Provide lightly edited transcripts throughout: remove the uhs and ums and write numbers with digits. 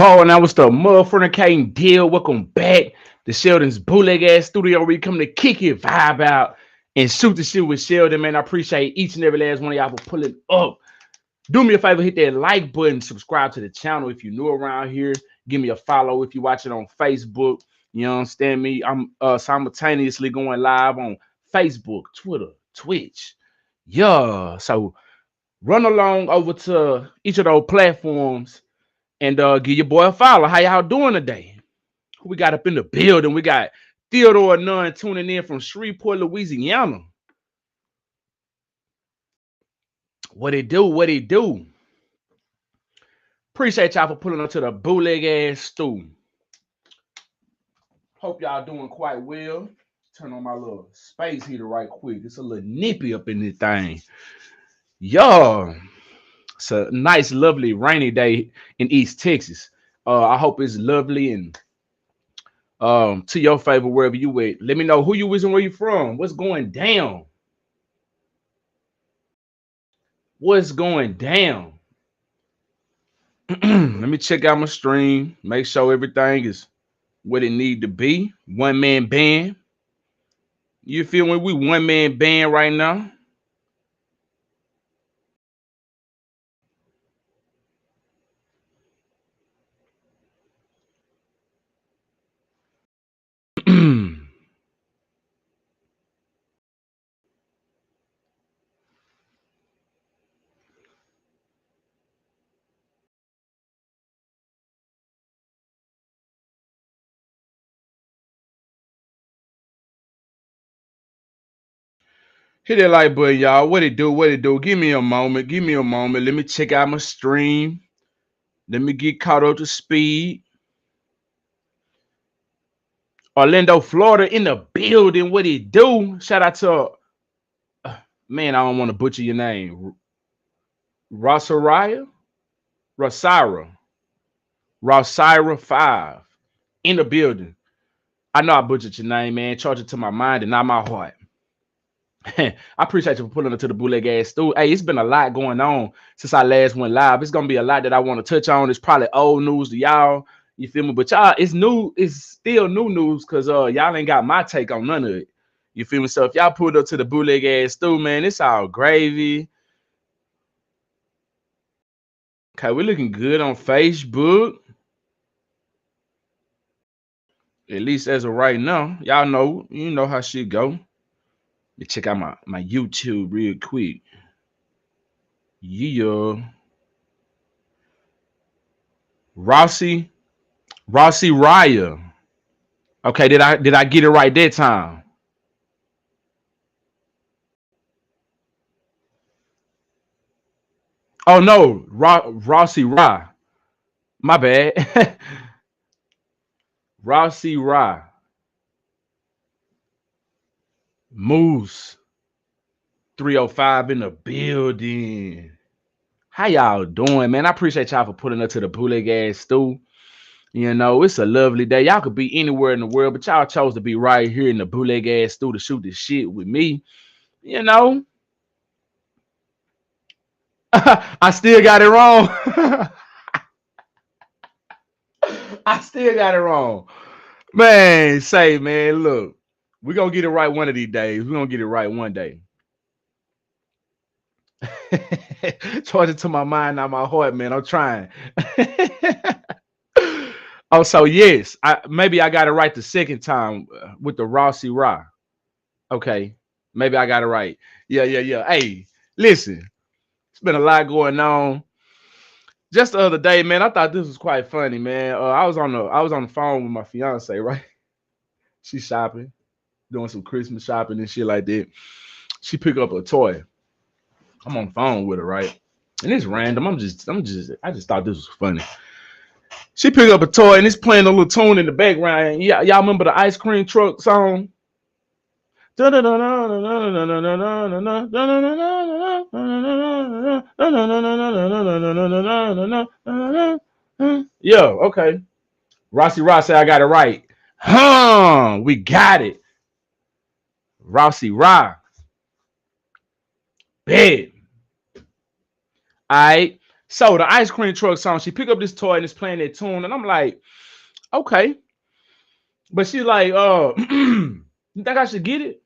Paul, and I was the motherfucking deal. Welcome back to Sheldon's bootleg ass studio where we come to kick it, vibe out, and shoot the shit with Sheldon. Man, I appreciate each and every last one of y'all for pulling up. Do me a favor, hit that like button, subscribe to the channel if you're new around here. Give me a follow if you watch it on Facebook. You understand me? I'm simultaneously going live on Facebook, Twitter, Twitch. Yeah. So run along over to each of those platforms and give your boy a follow. How y'all doing today? Who we got up in the building? We got Theodore Nunn tuning in from Shreveport, Louisiana. What it do? What it do? Appreciate y'all for pulling up to the bootleg ass stew. Hope y'all doing quite well. Turn on my little space heater right quick. It's a little nippy up in this thing. Yo, it's a nice, lovely, rainy day in East Texas. I hope it's lovely and to your favor wherever you at. Let me know who you is and where you from. What's going down? What's going down? Let me check out my stream. Make sure everything is what it need to be. One man band. You feel me? We one man band right now. Hit that like button, y'all. What it do? What it do? Give me a moment. Give me a moment. Let me check out my stream. Let me get caught up to speed. Orlando, Florida in the building. What it do? Shout out to man, I don't want to butcher your name. Rosariah? Rosira. Rosira 5 in the building. I know I butchered your name, man. Charge it to my mind and not my heart. I appreciate you for pulling it to the bootleg ass stew. Hey, it's been a lot going on since I last went live. It's gonna be a lot that I want to touch on. It's probably old news to y'all. You feel me? But y'all, it's new. It's still new news because y'all ain't got my take on none of it. You feel me? So if y'all pulled up to the bootleg ass stew, man, it's all gravy. Okay, we're looking good on Facebook. At least as of right now. Y'all know, you know how shit go. Let me check out my YouTube real quick. Yeah. Rossi Raya. Okay, did I get it right that time? Oh no, Rossi Ra. My bad. Rossi Ra. Moose 305 in the building. How y'all doing, man? I appreciate y'all for putting up to the bootleg ass stew. You know, it's a lovely day. Y'all could be anywhere in the world, but y'all chose to be right here in the bootleg ass stew to shoot this shit with me. You know, I still got it wrong. I still got it wrong. Man, say, man, look, we're gonna get it right one of these days. We're gonna get it right one day. Charge it to my mind, not my heart, man. I'm trying. Oh, so yes, maybe I got it right the second time with the Rossi Ra. Okay, maybe I got it right. Yeah. Hey, listen, it's been a lot going on. Just the other day, man, I thought this was quite funny, man. I was on the phone with my fiance, right? She's shopping, doing some Christmas shopping and shit like that. She picked up a toy. I'm on the phone with her, right? And it's random. I just thought this was funny. She picked up a toy and it's playing a little tune in the background. Yeah, y'all remember the ice cream truck song? Yeah, okay. Rossi, I got it right. Huh, we got it. Rossi Ra. Bet. All right. So the ice cream truck song, she picked up this toy and it's playing that tune, and I'm like, okay. But she's like, you think I should get it?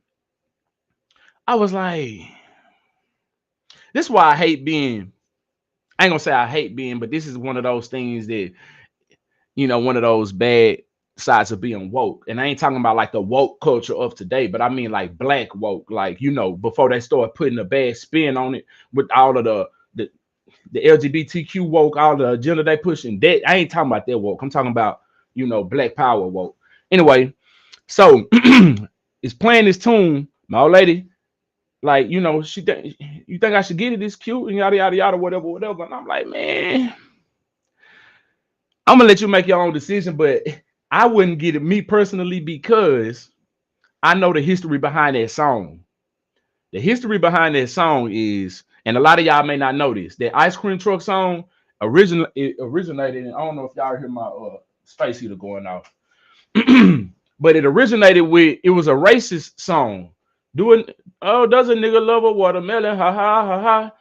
I was like, this is why I hate being. I ain't gonna say I hate being, but this is one of those things that, one of those bad sides of being woke. And I ain't talking about like the woke culture of today, but I mean like black woke, like before they start putting a bad spin on it with all of the LGBTQ woke, all the agenda they pushing. That I ain't talking about that woke. I'm talking about black power woke. Anyway, so it's playing this tune. My old lady, like you think I should get it? It's cute and yada yada yada, whatever, whatever. And I'm like, man, I'm gonna let you make your own decision, but I wouldn't get it, me personally, because I know the history behind that song. The history behind that song is, and a lot of y'all may not know this, that ice cream truck song originated, and I don't know if y'all hear my space heater going off, but it originated with, it was a racist song. Doing, oh, does a nigga love a watermelon? Ha ha ha ha.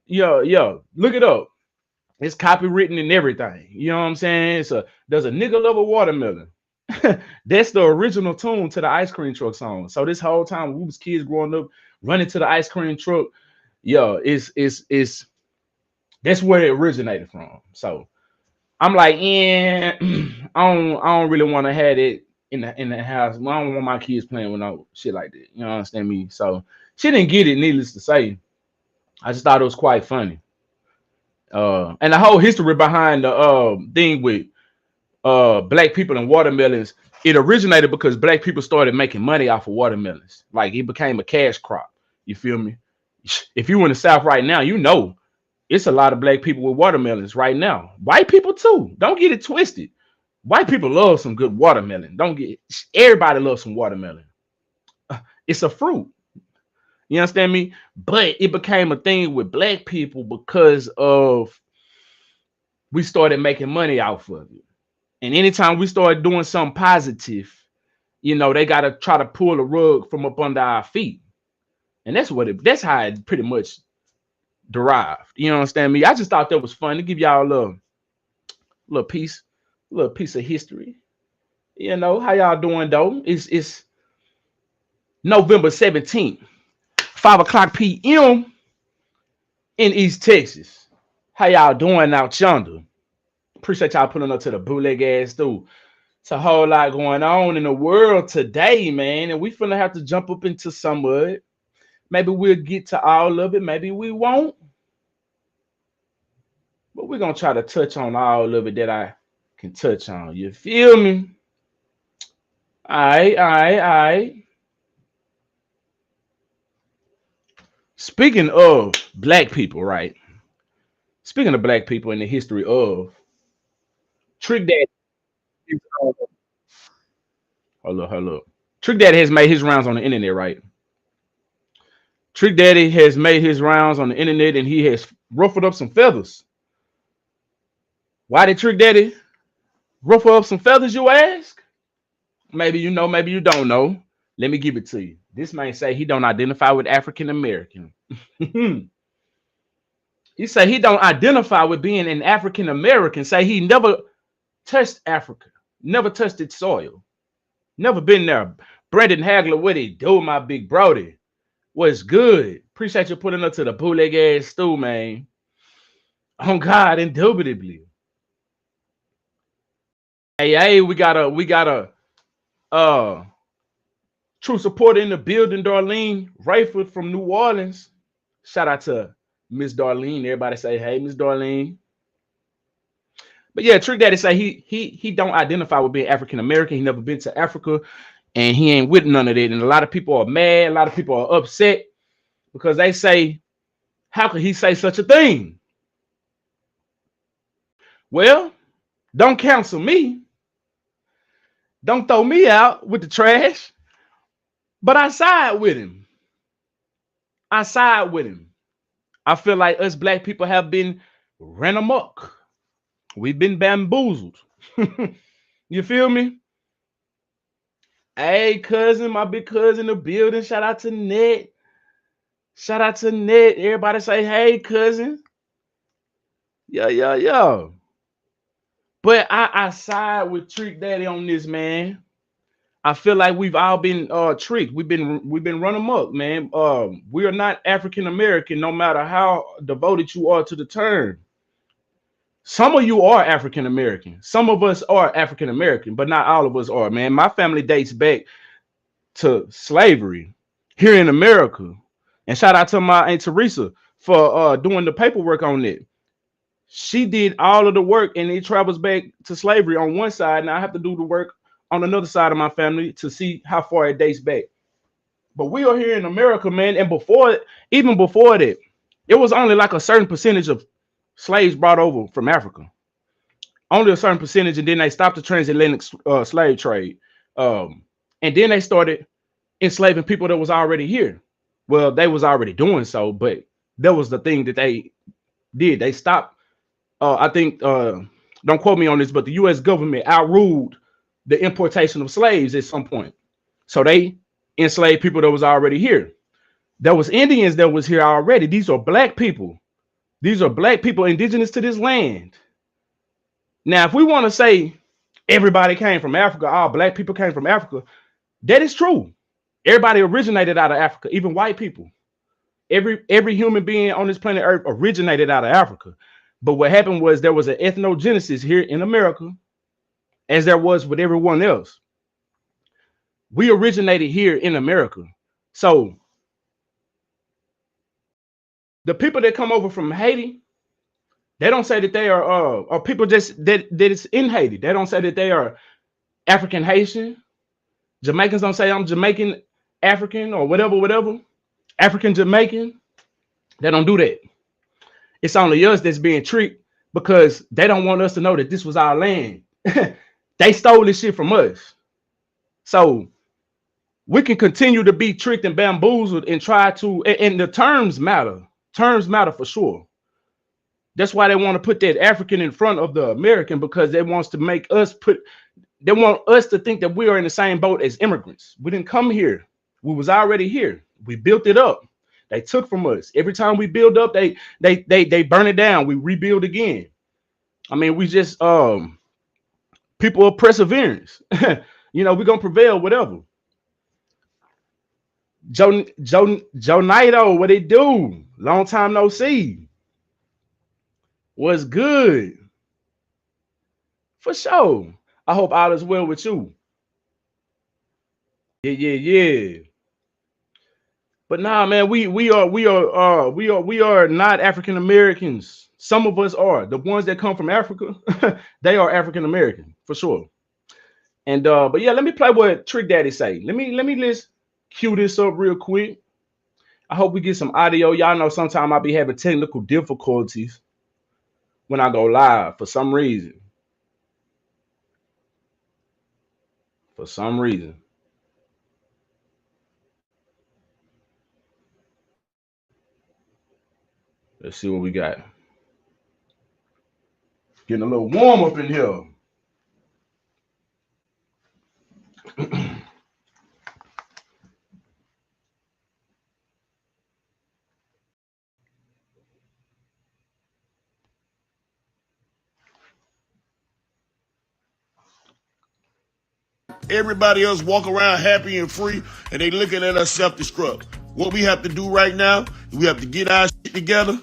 Yo, look it up. It's copywritten and everything. You know what I'm saying? Does a nigga love a watermelon? That's the original tune to the ice cream truck song. So this whole time we was kids growing up, running to the ice cream truck, it's that's where it originated from. So I'm like, I don't really want to have it in the house. I don't want my kids playing with no shit like that. You know, understand me? So she didn't get it, needless to say. I just thought it was quite funny. And the whole history behind the thing with black people and watermelons, it originated because black people started making money off of watermelons. Like it became a cash crop. You feel me? If you in the South right now, it's a lot of black people with watermelons right now. White people too. Don't get it twisted. White people love some good watermelon. Everybody loves some watermelon. It's a fruit. You understand me? But it became a thing with black people because of we started making money off of it. And anytime we start doing something positive, they gotta try to pull the rug from up under our feet. And that's how it pretty much derived. You understand me? I just thought that was fun to give y'all a little piece of history. How y'all doing though? It's November 17th, 5 o'clock p.m. in East Texas. How y'all doing out yonder? Appreciate y'all putting up to the bootleg ass dude. It's a whole lot going on in the world today, man, and we finna have to jump up into some of it. Maybe we'll get to all of it, maybe we won't. But we're gonna try to touch on all of it that I can touch on. You feel me? All right. Speaking of black people, right? Speaking of black people and the history of Trick Daddy. Hold up. Trick Daddy has made his rounds on the internet, right? Trick Daddy has made his rounds on the internet and he has ruffled up some feathers. Why did Trick Daddy ruffle up some feathers, you ask? Maybe you know, maybe you don't know. Let me give it to you. This man say he don't identify with African American. He say he don't identify with being an African American. Say he never touched Africa, never touched its soil, never been there. Brendan Hagler, what he do, my big brody? What's good? Appreciate you putting up to the bootleg ass stew, man. Oh God, indubitably. Hey, we got a true supporter in the building, Darlene Rayford from New Orleans. Shout out to Miss Darlene. Everybody say, hey, Miss Darlene. But yeah, Trick Daddy say he don't identify with being African American. He never been to Africa, and he ain't with none of that. And a lot of people are mad. A lot of people are upset because they say, how could he say such a thing? Well, don't cancel me. Don't throw me out with the trash. But I side with him. I feel like us black people have been ran amok. We've been bamboozled. You feel me? Hey, cousin, my big cousin in the building. Shout out to Ned. Everybody say, hey, cousin. Yeah, yeah, yeah. But I side with Trick Daddy on this, man. I feel like we've all been tricked. We've been run amok, man. We are not African American, no matter how devoted you are to the term. Some of you are African American. Some of us are African American, but not all of us are, man. My family dates back to slavery here in America. And shout out to my Aunt Teresa for doing the paperwork on it. She did all of the work and it travels back to slavery on one side. And I have to do the work on another side of my family to see how far it dates back. But we are here in America, man. And even before that, it was only like a certain percentage of slaves brought over from Africa. Only a certain percentage, and then they stopped the transatlantic slave trade. And then they started enslaving people that was already here. Well, they was already doing so, but that was the thing that they did. They stopped. I think, don't quote me on this, but the U.S. government outruled the importation of slaves at some point. So they enslaved people that was already here. There was Indians that was here already. These are black people. These are black people indigenous to this land. Now, if we want to say everybody came from Africa, all black people came from Africa, that is true. Everybody originated out of Africa, even white people. Every human being on this planet Earth originated out of Africa. But what happened was there was an ethnogenesis here in America, as there was with everyone else. We originated here in America. So the people that come over from Haiti, they don't say that they are or people just that is in Haiti. They don't say that they are African Haitian. Jamaicans don't say I'm Jamaican African or whatever. African Jamaican. They don't do that. It's only us that's being tricked because they don't want us to know that this was our land. They stole this shit from us. So we can continue to be tricked and bamboozled and try to, and the terms matter. Terms matter for sure. That's why they want to put that African in front of the American, because they want us to think that we are in the same boat as immigrants. We didn't come here. We was already here. We built it up. They took from us. Every time we build up, they burn it down. We rebuild again. I mean, we just people of perseverance. We're gonna prevail, whatever. Joe Naito, what it do? Long time no see. What's good? For sure. I hope all is well with you. Yeah. But nah, man, we are not African Americans. Some of us are. The ones that come from Africa, they are African American for sure. And but yeah, let me play what Trick Daddy say. Let me just cue this up real quick. I hope we get some audio. Y'all know sometimes I'll be having technical difficulties when I go live for some reason. For some reason. Let's see what we got. Getting a little warm up in here. Everybody else walk around happy and free, and they looking at us self-destruct. What we have to do right now, we have to get our shit together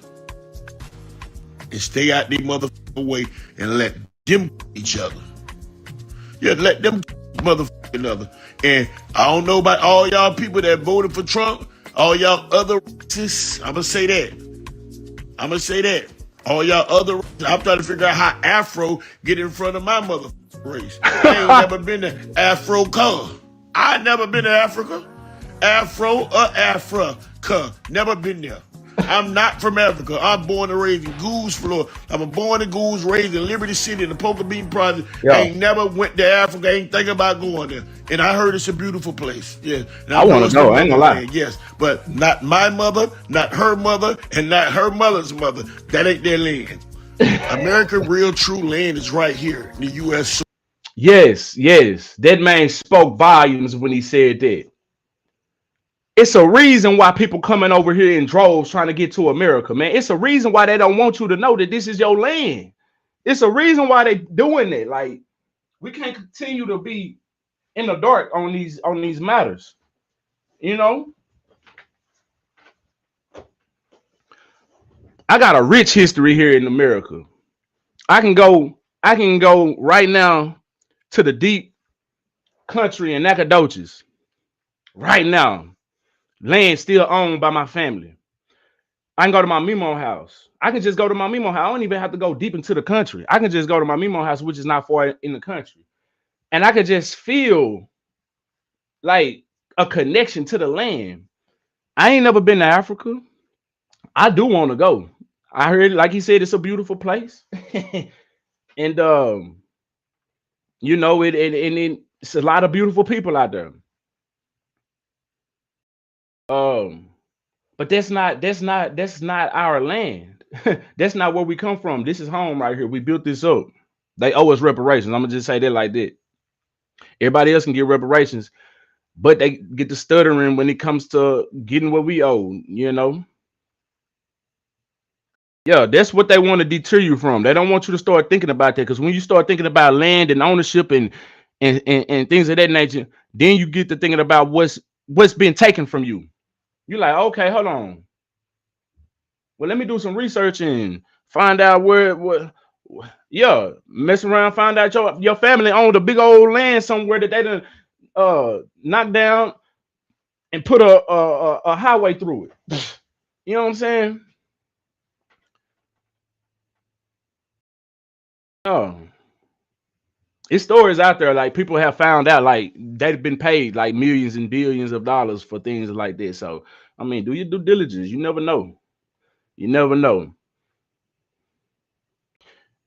and stay out their motherfucking way and let them each other. Yeah, let them motherfucking other. And I don't know about all y'all people that voted for Trump, all y'all other racists. I'm gonna say that. All y'all other, I'm trying to figure out how Afro get in front of my motherfucking race. I ain't never been to Africa. I never been to Africa. Afro or Africa. Never been there. I'm not from Africa. I'm born and raised in Goose, Florida. I'm born in Goose, raised in Liberty City in the Poker Bean Project. Yeah. I ain't never went to Africa. Ain't thinking about going there. And I heard it's a beautiful place. Yeah. And I want to know. I ain't gonna lie. Yes, but not my mother, not her mother, and not her mother's mother. That ain't their land. American real true land is right here in the U.S. Yes. That man spoke volumes when he said that. It's a reason why people coming over here in droves trying to get to America, man. It's a reason why they don't want you to know that this is your land. It's a reason why they doing it. Like, we can't continue to be in the dark on these matters. You know, I got a rich history here in America. I can go right now to the deep country in Nacogdoches. Right now, land still owned by my family. I can go to my Mimo house. I can just go to my Mimo house. I don't even have to go deep into the country. I can just go to my Mimo house, which is not far in the country. And I could just feel like a connection to the land. I ain't never been to Africa. I do want to go. I heard, like he said, it's a beautiful place. And you know, it's a lot of beautiful people out there. Um, but that's not our land. That's not where we come from. This is home right here. We built this up. They owe us reparations. I'm gonna just say that like that. Everybody else can get reparations, but they get the stuttering when it comes to getting what we owe, you know. Yeah, that's what they want to deter you from. They don't want you to start thinking about that, because when you start thinking about land and ownership and things of that nature, then you get to thinking about what's been taken from you. You're like, okay, hold on. Well, let me do some research and find out yeah, mess around, find out your family owned a big old land somewhere that they done knock down and put a highway through it. You know what I'm saying? Oh, it's stories out there, like people have found out like they've been paid like millions and billions of dollars for things like this. So I mean, do your due diligence. You never know. You never know.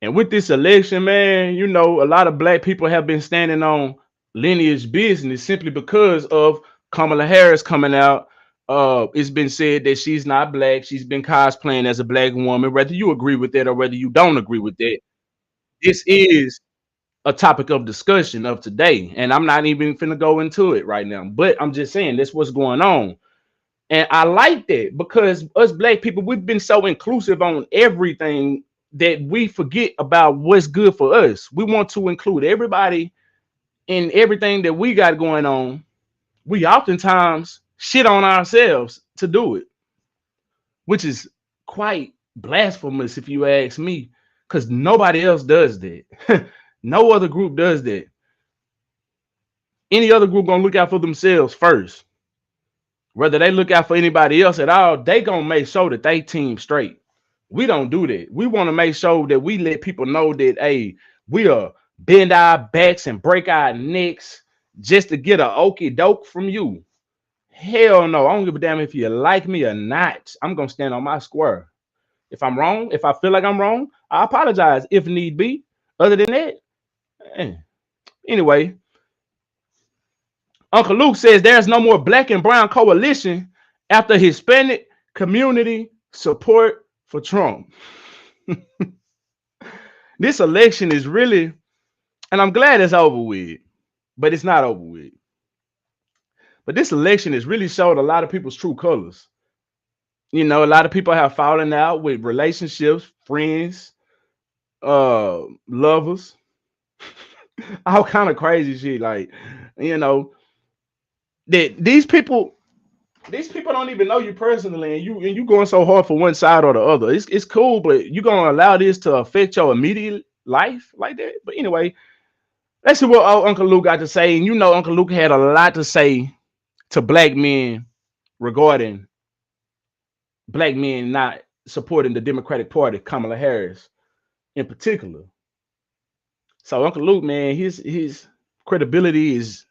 And with this election, man, you know, a lot of black people have been standing on lineage business simply because of Kamala Harris coming out. It's been said that she's not black. She's been cosplaying as a black woman. Whether you agree with that or whether you don't agree with that, this is a topic of discussion of today. And I'm not even finna go into it right now. But I'm just saying that's what's going on. And I like that, because us black people, we've been so inclusive on everything that we forget about what's good for us. We want to include everybody in everything that we got going on. We oftentimes shit on ourselves to do it, which is quite blasphemous if you ask me, because nobody else does that. No other group does that. Any other group gonna look out for themselves first. Whether they look out for anybody else at all, they gonna make sure that they team straight. We don't do that. We want to make sure that we let people know that, hey, we are bend our backs and break our necks just to get a okie doke from you. Hell no. I don't give a damn if you like me or not. I'm gonna stand on my square. If I'm wrong, if I feel like I'm wrong, I apologize if need be. Other than that, anyway, Uncle Luke says there's no more black and brown coalition after Hispanic community support for Trump. This election is really, and I'm glad it's over with, but it's not over with. But this election has really showed a lot of people's true colors. You know, a lot of people have fallen out with relationships, friends, lovers, all kind of crazy shit. Like, you know, that these people don't even know you personally, and you going so hard for one side or the other. It's cool, but you gonna allow this to affect your immediate life like that? But anyway, let's see what Uncle Luke got to say. And you know, Uncle Luke had a lot to say to black men regarding black men not supporting the Democratic Party, Kamala Harris in particular. So Uncle Luke, man, his credibility is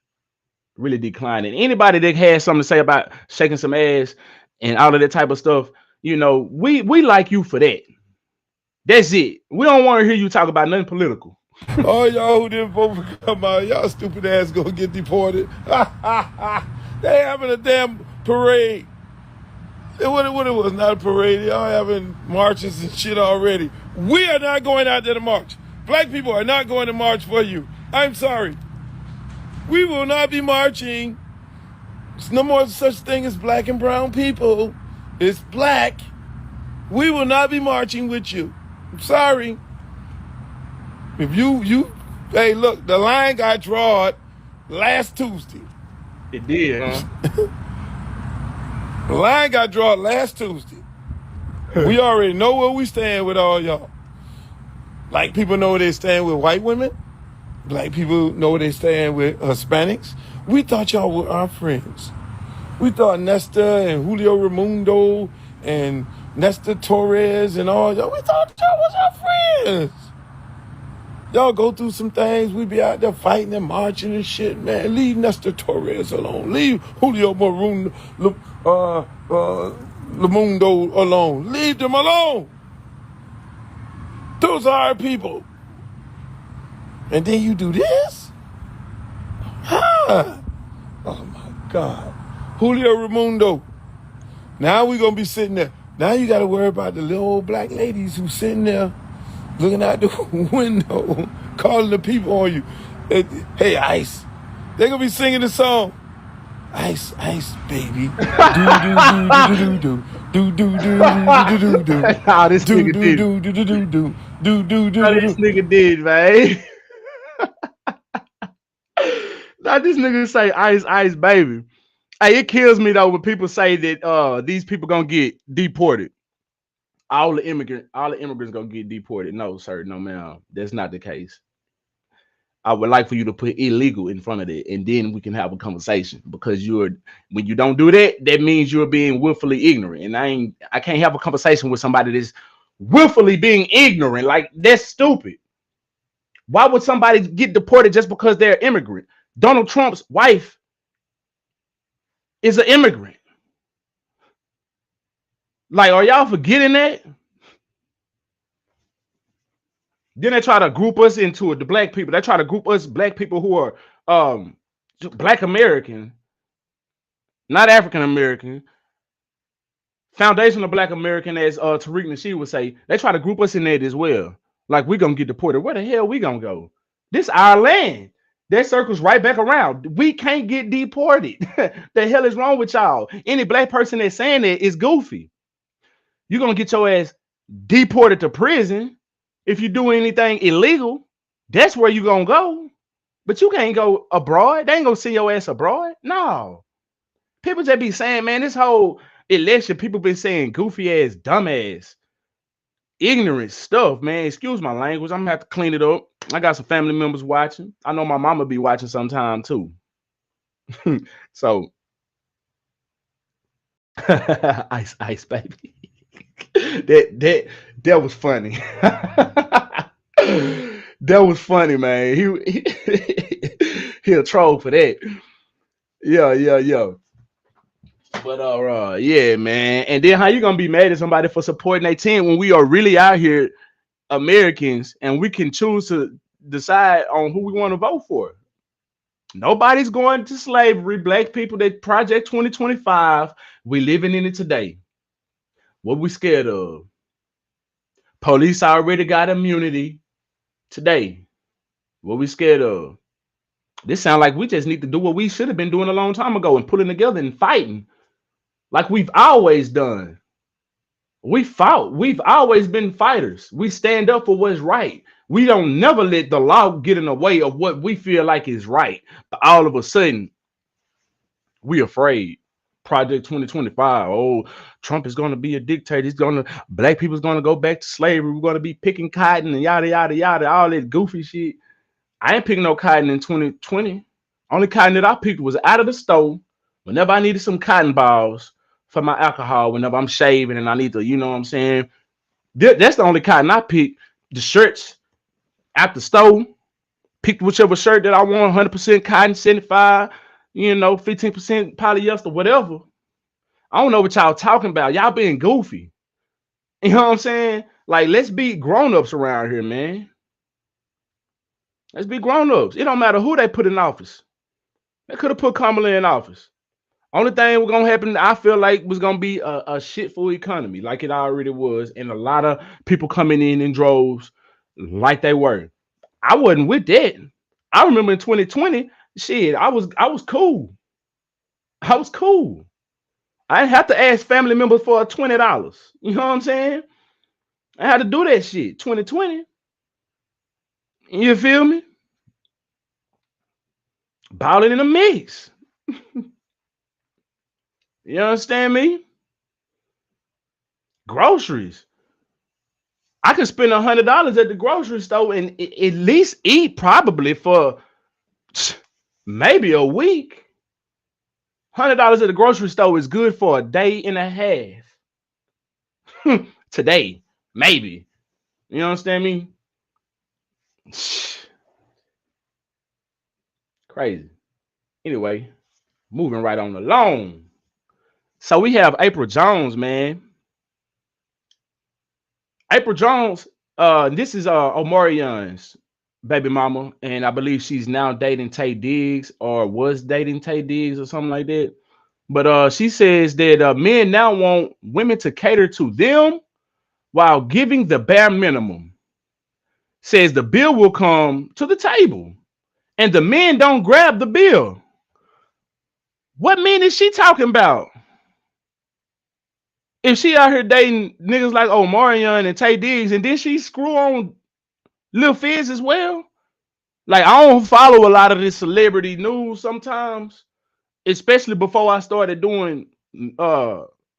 really declining. Anybody that has something to say about shaking some ass and all of that type of stuff, you know, we like you for that. That's it. We don't want to hear you talk about nothing political. All y'all who didn't vote for Kamala, y'all stupid ass gonna get deported. They having a damn parade. It was not a parade. Y'all having marches and shit already. We are not going out there to march. Black people are not going to march for you. I'm sorry. We will not be marching. There's no more such thing as black and brown people. It's black. We will not be marching with you. I'm sorry. If hey, look, the line got drawn last Tuesday. It did, huh? The line got drawn last Tuesday. We already know where we stand with all y'all. Black people know where they stand with white women. Black people know where they stand with Hispanics. We thought y'all were our friends. We thought Nestor and Julio Raimundo and Nestor Torres and all y'all, we thought y'all was our friends. Y'all go through some things. We be out there fighting and marching and shit, man. Leave Nestor Torres alone. Leave Julio Raimundo alone. Leave them alone. Those are our people. And then you do this? Huh? Oh my God. Julio Raimundo. Now we gonna be sitting there. Now you gotta worry about the little old black ladies who's sitting there looking out the window, calling the people on you. Hey, Ice. They're gonna be singing the song. Ice, ice, baby. Do do do do do do do do do do do. Nah, this nigga did. Do do do do do do do do. Nah, this nigga did, man. Now this nigga say ice, ice, baby. Hey, it kills me though when people say that these people gonna get deported. All the immigrants gonna get deported. No, sir, no, ma'am. That's not the case. I would like for you to put illegal in front of it, and then we can have a conversation. Because when you don't do that, that means you're being willfully ignorant. And I can't have a conversation with somebody that's willfully being ignorant. Like, that's stupid. Why would somebody get deported just because they're an immigrant? Donald Trump's wife is an immigrant. Like, are y'all forgetting that? Then they try to group us into the black people. They try to group us black people who are black American, not African American, foundational black American, as Tariq Nasheed would say. They try to group us in that as well. Like, we're gonna get deported. Where the hell we gonna go? This our land. That circles right back around. We can't get deported. The hell is wrong with y'all? Any black person that's saying that is goofy. You're gonna get your ass deported to prison. If you do anything illegal, that's where you gonna go. But you can't go abroad. They ain't gonna send your ass abroad. No. People just be saying, man, this whole election, people been saying goofy ass, dumb ass, ignorant stuff, man. Excuse my language. I'm gonna have to clean it up. I got some family members watching. I know my mama be watching sometime too. So ice, ice, baby. That was funny. That was funny, man. He'll troll for that. Yeah. But yeah, man. And then how you gonna be mad at somebody for supporting their team when we are really out here Americans and we can choose to decide on who we want to vote for? Nobody's going to slavery. Black people, that Project 2025, we living in it today. What we scared of? Police already got immunity today. What we scared of? This sounds like we just need to do what we should have been doing a long time ago and pulling together and fighting like we've always done. We fought. We've always been fighters. We stand up for what's right. We don't never let the law get in the way of what we feel like is right. But all of a sudden, we afraid. Project 2025. Oh, Trump is going to be a dictator. Black people's going to go back to slavery. We're going to be picking cotton and yada, yada, yada, all that goofy shit. I ain't picking no cotton in 2020. Only cotton that I picked was out of the store whenever I needed some cotton balls for my alcohol, whenever I'm shaving and I need to, you know what I'm saying? That's the only cotton I picked. The shirts at the store, picked whichever shirt that I want, 100% cotton, 75, 15% polyester, whatever. I don't know what y'all talking about. Y'all being goofy. You know what I'm saying? Like, let's be grown-ups around here, man. Let's be grown-ups. It don't matter who they put in office. They could have put Kamala in office. Only thing was gonna happen, I feel like, was gonna be a shitful economy, like it already was, and a lot of people coming in droves, like they were. I wasn't with that. I remember in 2020, shit, I was cool. I was cool. I didn't have to ask family members for $20. You know what I'm saying? I had to do that shit. 2020. You feel me? Balling in the mix. You understand me? Groceries. I could spend $100 at the grocery store and at least eat probably for maybe a week. $100 at the grocery store is good for a day and a half. Today, maybe. You understand me? Crazy. Anyway, moving right on along. So we have April Jones, man. April Jones, this is Omarion's baby mama, and I believe she's now dating Tay Diggs or was dating Tay Diggs or something like that. But she says that men now want women to cater to them while giving the bare minimum. Says the bill will come to the table and the men don't grab the bill. What men is she talking about? If she out here dating niggas like Omarion and Tay Diggs, and then she screw on Lil Fizz as well. Like, I don't follow a lot of this celebrity news sometimes, especially before I started doing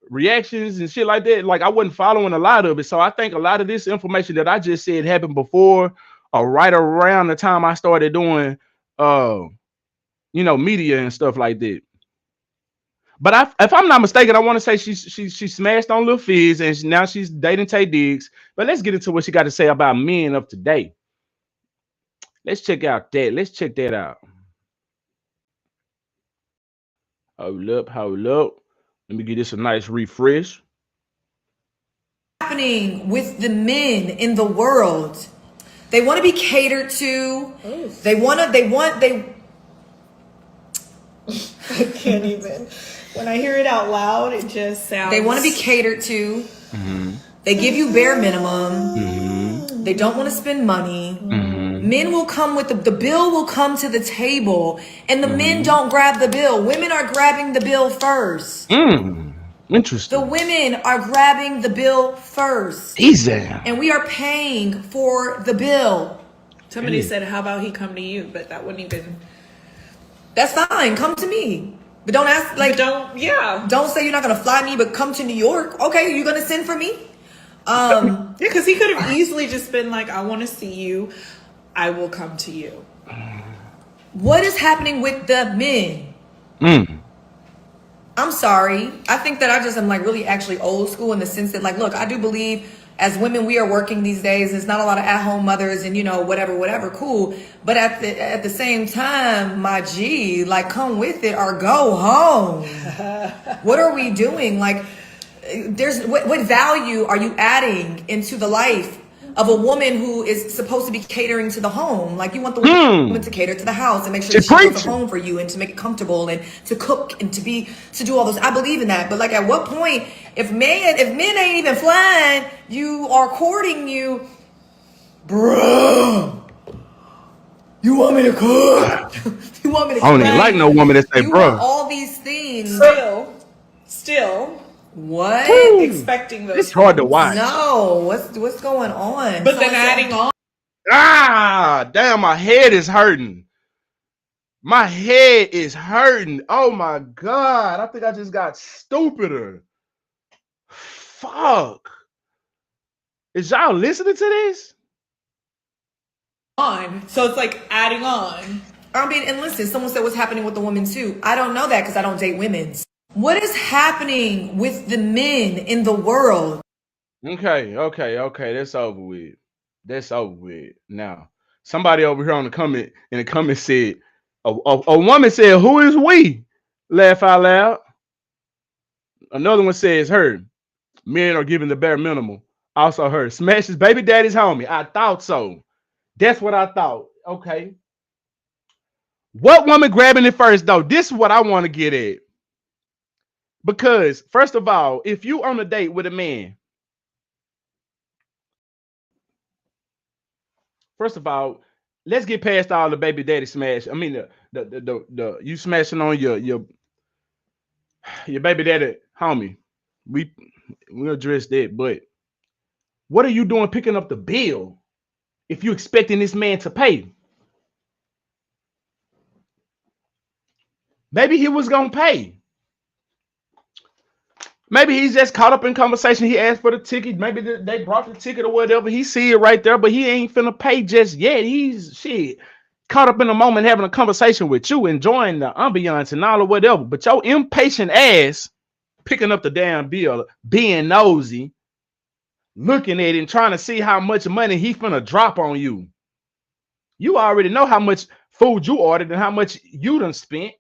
reactions and shit like that. Like, I wasn't following a lot of it. So I think a lot of this information that I just said happened before or right around the time I started doing media and stuff like that. But if I'm not mistaken, I want to say she smashed on Lil Fizz and now she's dating Tay Diggs. But let's get into what she got to say about men of today. Let's check out that. Let's check that out. Hold up, hold up. Let me give this a nice refresh. Happening with the men in the world. They want to be catered to. They I can't even. When I hear it out loud, it just sounds. They want to be catered to. Mm-hmm. They give you bare minimum. Mm-hmm. They don't want to spend money. Mm-hmm. Men will come with the bill will come to the table, and the men don't grab the bill. Women are grabbing the bill first. Interesting. The women are grabbing the bill first. Easy. And we are paying for the bill. Somebody said, how about he come to you? But that wouldn't even. That's fine. Come to me. But don't ask, like, don't say you're not going to fly me, but come to New York. Okay, you're going to send for me? Yeah, because he could have easily just been like, I want to see you. I will come to you. What is happening with the men? I'm sorry. I think that I just am like really actually old school in the sense that, like, look, I do believe as women we are working these days. There's not a lot of at-home mothers and whatever, cool. But at the same time, my G, like, come with it or go home. What are we doing? Like, there's what value are you adding into the life of a woman who is supposed to be catering to the home? Like, you want the woman to cater to the house and make sure that she builds a home for you and to make it comfortable and to cook and to do all those. I believe in that. But, like, at what point, if men ain't even flying, you are courting you, bruh. You want me to cook? You want me to cook? I don't even like no woman that say, bruh. All these things. Still. What? Expecting those. It's hard to watch. No, what's going on? But then adding on. Ah, damn, my head is hurting. My head is hurting. Oh my God. I think I just got stupider. Fuck. Is y'all listening to this? So it's like adding on. I mean, and listen, someone said what's happening with the women too. I don't know that because I don't date women. What is happening with the men in the world? Okay. That's over with. Now, somebody over here in the comment said, a woman said, who is we? Laugh out loud. Another one says, her. Men are giving the bare minimum. Also her. Smash his baby daddy's homie. I thought so. That's what I thought. Okay. What woman grabbing it first, though? This is what I want to get at. Because, first of all, if you on a date with a man, first of all, let's get past all the baby daddy smash. I mean, the you smashing on your Your baby daddy, homie. We we address that, but what are you doing picking up the bill if you expecting this man to pay? Maybe he was gonna pay. Maybe he's just caught up in conversation. He asked for the ticket. Maybe they brought the ticket or whatever. He see it right there, but he ain't finna pay just yet. He's shit caught up in the moment, having a conversation with you, enjoying the ambiance and all or whatever. But your impatient ass picking up the damn bill, being nosy, looking at it and trying to see how much money he finna drop on you. You already know how much food you ordered and how much you done spent.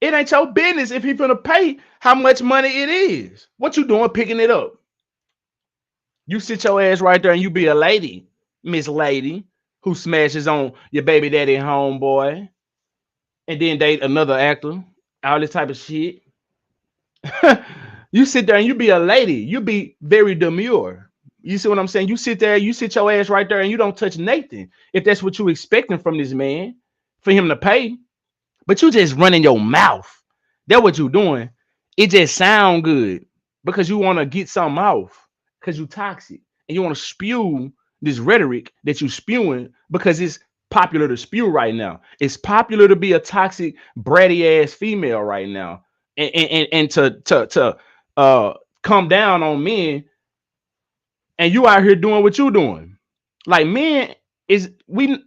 It ain't your business if he finna pay how much money it is. What you doing picking it up? You sit your ass right there and you be a lady, Miss Lady, who smashes on your baby daddy homeboy and then date another actor, all this type of shit. You sit there and you be a lady. You be very demure. You see what I'm saying? You sit there, you sit your ass right there and you don't touch Nathan. If that's what you expecting from this man, for him to pay. But you just running your mouth. That's what you doing. It just sound good because you want to get something off because you toxic and you want to spew this rhetoric that you spewing because it's popular to spew right now. It's popular to be a toxic, bratty ass female right now, and to come down on men, and you out here doing what you doing. Like men is we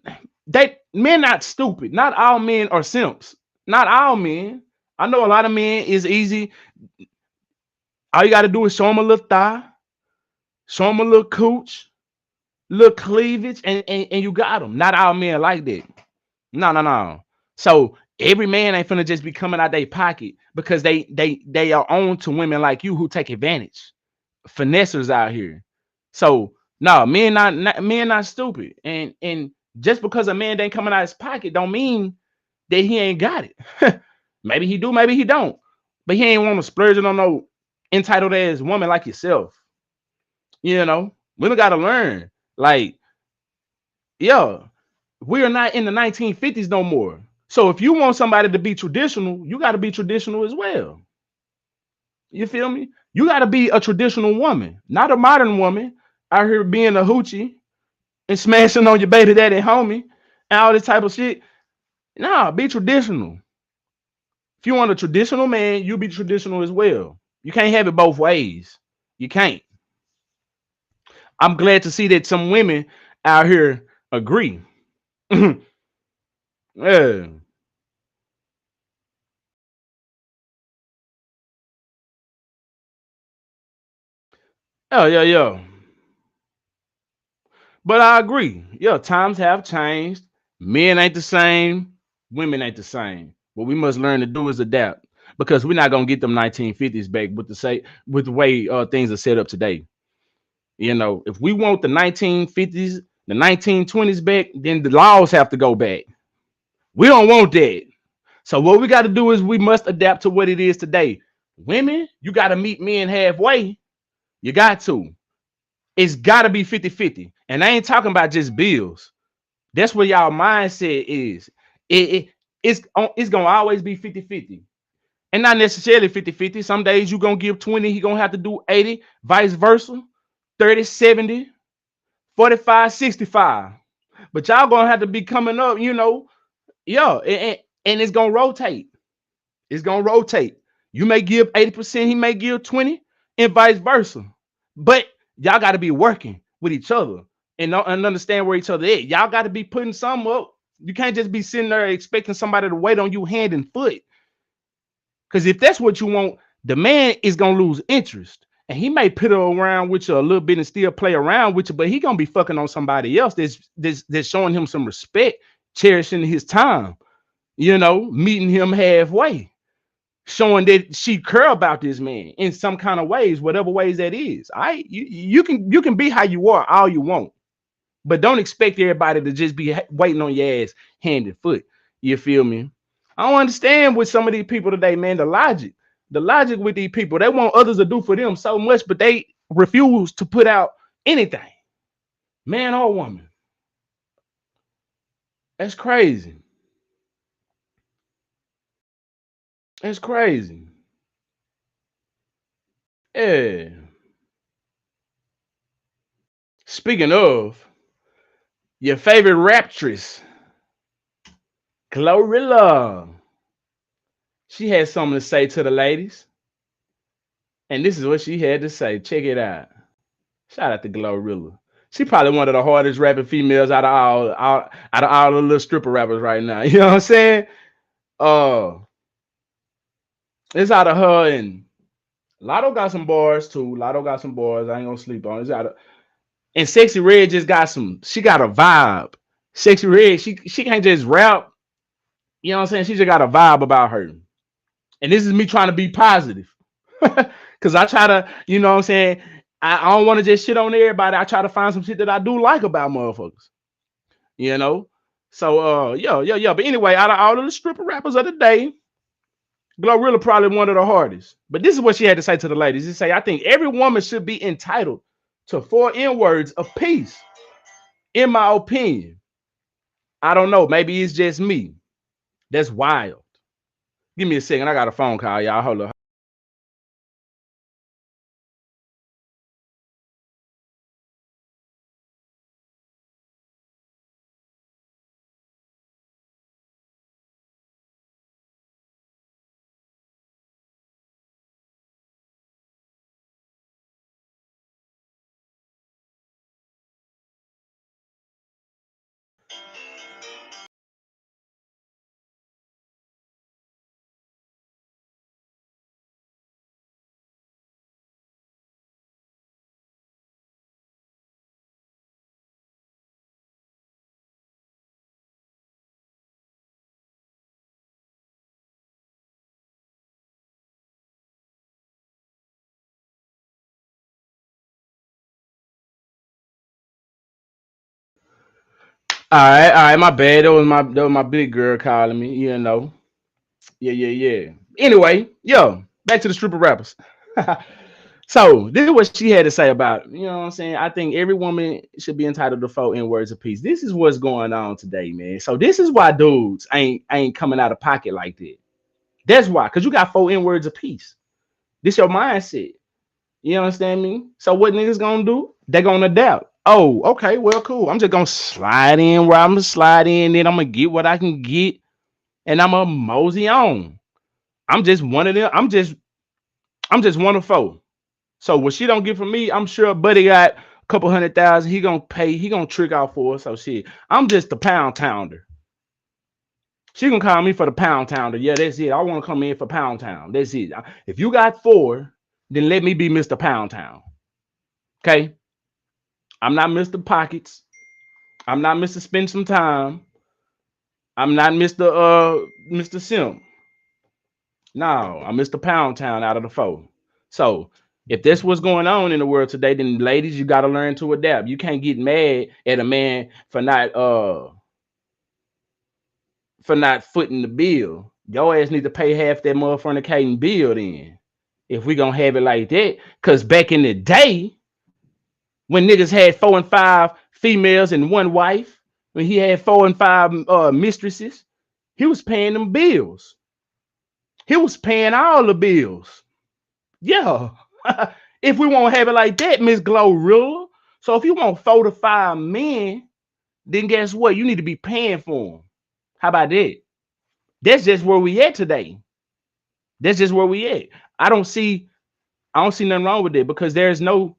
they men not stupid. Not all men are simps. Not all men. I know a lot of men is easy. All you got to do is show them a little thigh, show them a little cooch, little cleavage, and you got them. Not all men like that. No, no, no. So every man ain't finna just be coming out their pocket because they are owned to women like you who take advantage. Finessers out here. So no, men not stupid. And just because a man ain't coming out his pocket don't mean that he ain't got it. Maybe he do, maybe he don't. But he ain't want to splurge it on no entitled ass woman like yourself. You know, women gotta learn. Like, yeah, we are not in the 1950s no more. So if you want somebody to be traditional, you got to be traditional as well. You feel me? You got to be a traditional woman, not a modern woman out here being a hoochie and smashing on your baby daddy homie and all this type of shit. Nah, be traditional. If you want a traditional man, you be traditional as well. You can't have it both ways. You can't. I'm glad to see that some women out here agree. Yeah. Oh, yeah, yeah. But I agree. Yeah, times have changed. Men ain't the same. Women ain't the same. What we must learn to do is adapt because we're not gonna get them 1950s back with the way things are set up today. You know, if we want the 1950s, the 1920s back, then the laws have to go back. We don't want that. So what we got to do is we must adapt to what it is today. Women, you got to meet men halfway. You got to. It's got to be 50-50. And I ain't talking about just bills. That's where y'all mindset is. It's gonna always be 50-50. And not necessarily 50-50. Some days you're gonna give 20, he gonna have to do 80, vice versa, 30-70, 45-65. But y'all gonna have to be coming up, yeah, and it's gonna rotate. It's gonna rotate. You may give 80%, he may give 20, and vice versa. But y'all got to be working with each other and understand where each other is. Y'all got to be putting some up. You can't just be sitting there expecting somebody to wait on you hand and foot. Because if that's what you want, the man is gonna lose interest. And he may piddle around with you a little bit and still play around with you, but he gonna be fucking on somebody else that's showing him some respect, cherishing his time, meeting him halfway, showing that she care about this man in some kind of ways, whatever ways that is. You can be how you are all you want, but don't expect everybody to just be waiting on your ass hand and foot. You feel me? I don't understand with some of these people today, man. The logic with these people, they want others to do for them so much, but they refuse to put out anything, man or woman. That's crazy. It's crazy. Yeah. Speaking of, your favorite raptress, Glorilla. She had something to say to the ladies. And this is what she had to say. Check it out. Shout out to Glorilla. She probably one of the hardest rapping females out of all the little stripper rappers right now. You know what I'm saying? Uh it's out of her and Lotto got some bars too. Lotto got some bars. I ain't gonna sleep on it. It's out of and Sexy Red just got some. She got a vibe. Sexy Red, she can't just rap. You know what I'm saying? She just got a vibe about her. And this is me trying to be positive. Cause I try to, you know what I'm saying? I don't want to just shit on everybody. I try to find some shit that I do like about motherfuckers. You know? So yeah. But anyway, out of all of the stripper rappers of the day, Glorilla probably one of the hardest. But this is what she had to say to the ladies. She say, I think every woman should be entitled to 4 N-words apiece, in my opinion. I don't know. Maybe it's just me. That's wild. Give me a second. I got a phone call, y'all. Hold up. All right, my bad. That was my big girl calling me, you know. Yeah. Anyway, yo, back to the stripper rappers. So this is what she had to say about it. You know what I'm saying? I think every woman should be entitled to 4 N-words apiece. This is what's going on today, man. So this is why dudes ain't coming out of pocket like that. That's why, because you got 4 N-words apiece. This your mindset. You understand me? So what niggas gonna do? They gonna adapt. Oh, okay, well, cool. I'm just gonna slide in where I'm gonna slide in, then I'm gonna get what I can get, and I'm gonna mosey on. I'm just one of them. I'm just one of 4. So what she don't get from me, I'm sure Buddy got a couple 100,000. He gonna pay. He gonna trick out for us. So shit, I'm just the pound tounder. She gonna call me for the pound tounder. Yeah, that's it. I want to come in for pound town. That's it. If you got 4, then let me be Mr. Pound Town. Okay. I'm not Mr. Pockets. I'm not Mr. Spend Some Time. I'm not Mr. Sim. No, I'm Mr. Pound Town out of the 4. So if that's what's going on in the world today, then ladies, you gotta learn to adapt. You can't get mad at a man for not footing the bill. Your ass need to pay half that motherfucking bill then. If we gonna have it like that. Cause back in the day, when niggas had 4 and 5 females and one wife, when he had 4 and 5 mistresses, he was paying them bills. He was paying all the bills. Yeah. If we won't have it like that, Miss Glorilla. So if you want 4 to 5 men, then guess what? You need to be paying for them. How about that? That's just where we at today. That's just where we at. I don't see nothing wrong with it because there's no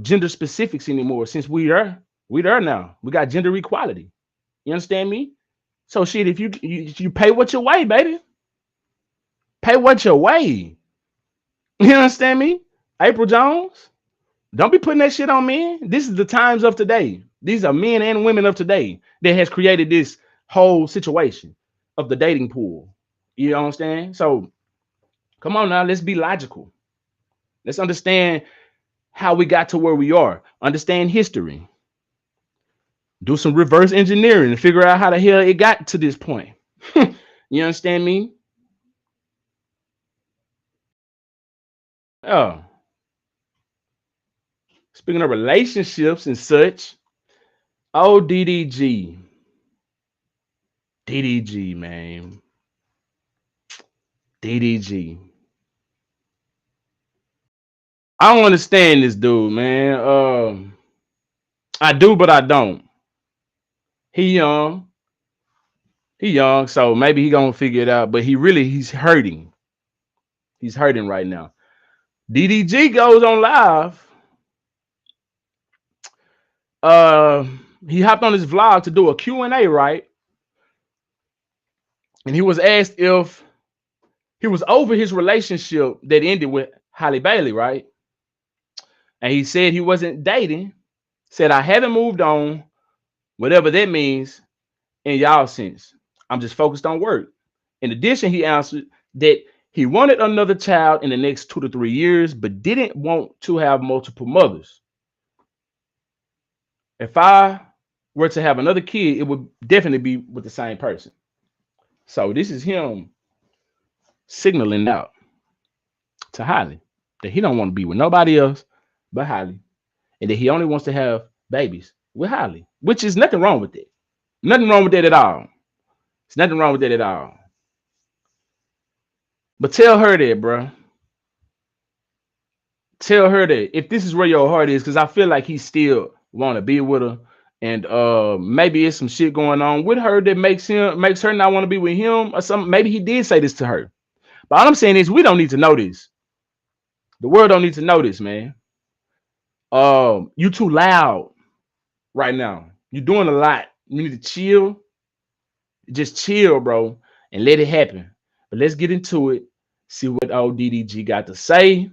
gender specifics anymore since we there now. We got gender equality. You understand me? So shit, if you pay what you weigh, baby. Pay what you weigh. You understand me? April Jones, don't be putting that shit on men. This is the times of today. These are men and women of today that has created this whole situation of the dating pool. You understand? So come on now, let's be logical. Let's understand how we got to where we are. Understand history. Do some reverse engineering and figure out how the hell it got to this point. You understand me? Oh, speaking of relationships and such, oh DDG, man. DDG. I don't understand this dude, man. I do, but I don't. He young. He young, so maybe he gonna figure it out. But he's hurting. He's hurting right now. DDG goes on live. Uh, he hopped on his vlog to do a Q&A, right? And he was asked if he was over his relationship that ended with Halle Bailey, right? And he said he wasn't dating. Said I haven't moved on, whatever that means in y'all sense. I'm just focused on work. In addition, he answered that he wanted another child in the next 2 to 3 years, but didn't want to have multiple mothers. If I were to have another kid, it would definitely be with the same person. So this is him signaling out to Halle that he don't want to be with nobody else but Halle, and that he only wants to have babies with Halle, which is nothing wrong with it. Nothing wrong with that at all. There's nothing wrong with that at all. But tell her that, bro. Tell her that if this is where your heart is, because I feel like he still want to be with her, and maybe it's some shit going on with her that makes her not want to be with him or something. Maybe he did say this to her. But all I'm saying is we don't need to know this. The world don't need to know this, man. You too loud right now. You're doing a lot. You need to chill. Just chill, bro, and let it happen. But let's get into it. See what old DDG got to say.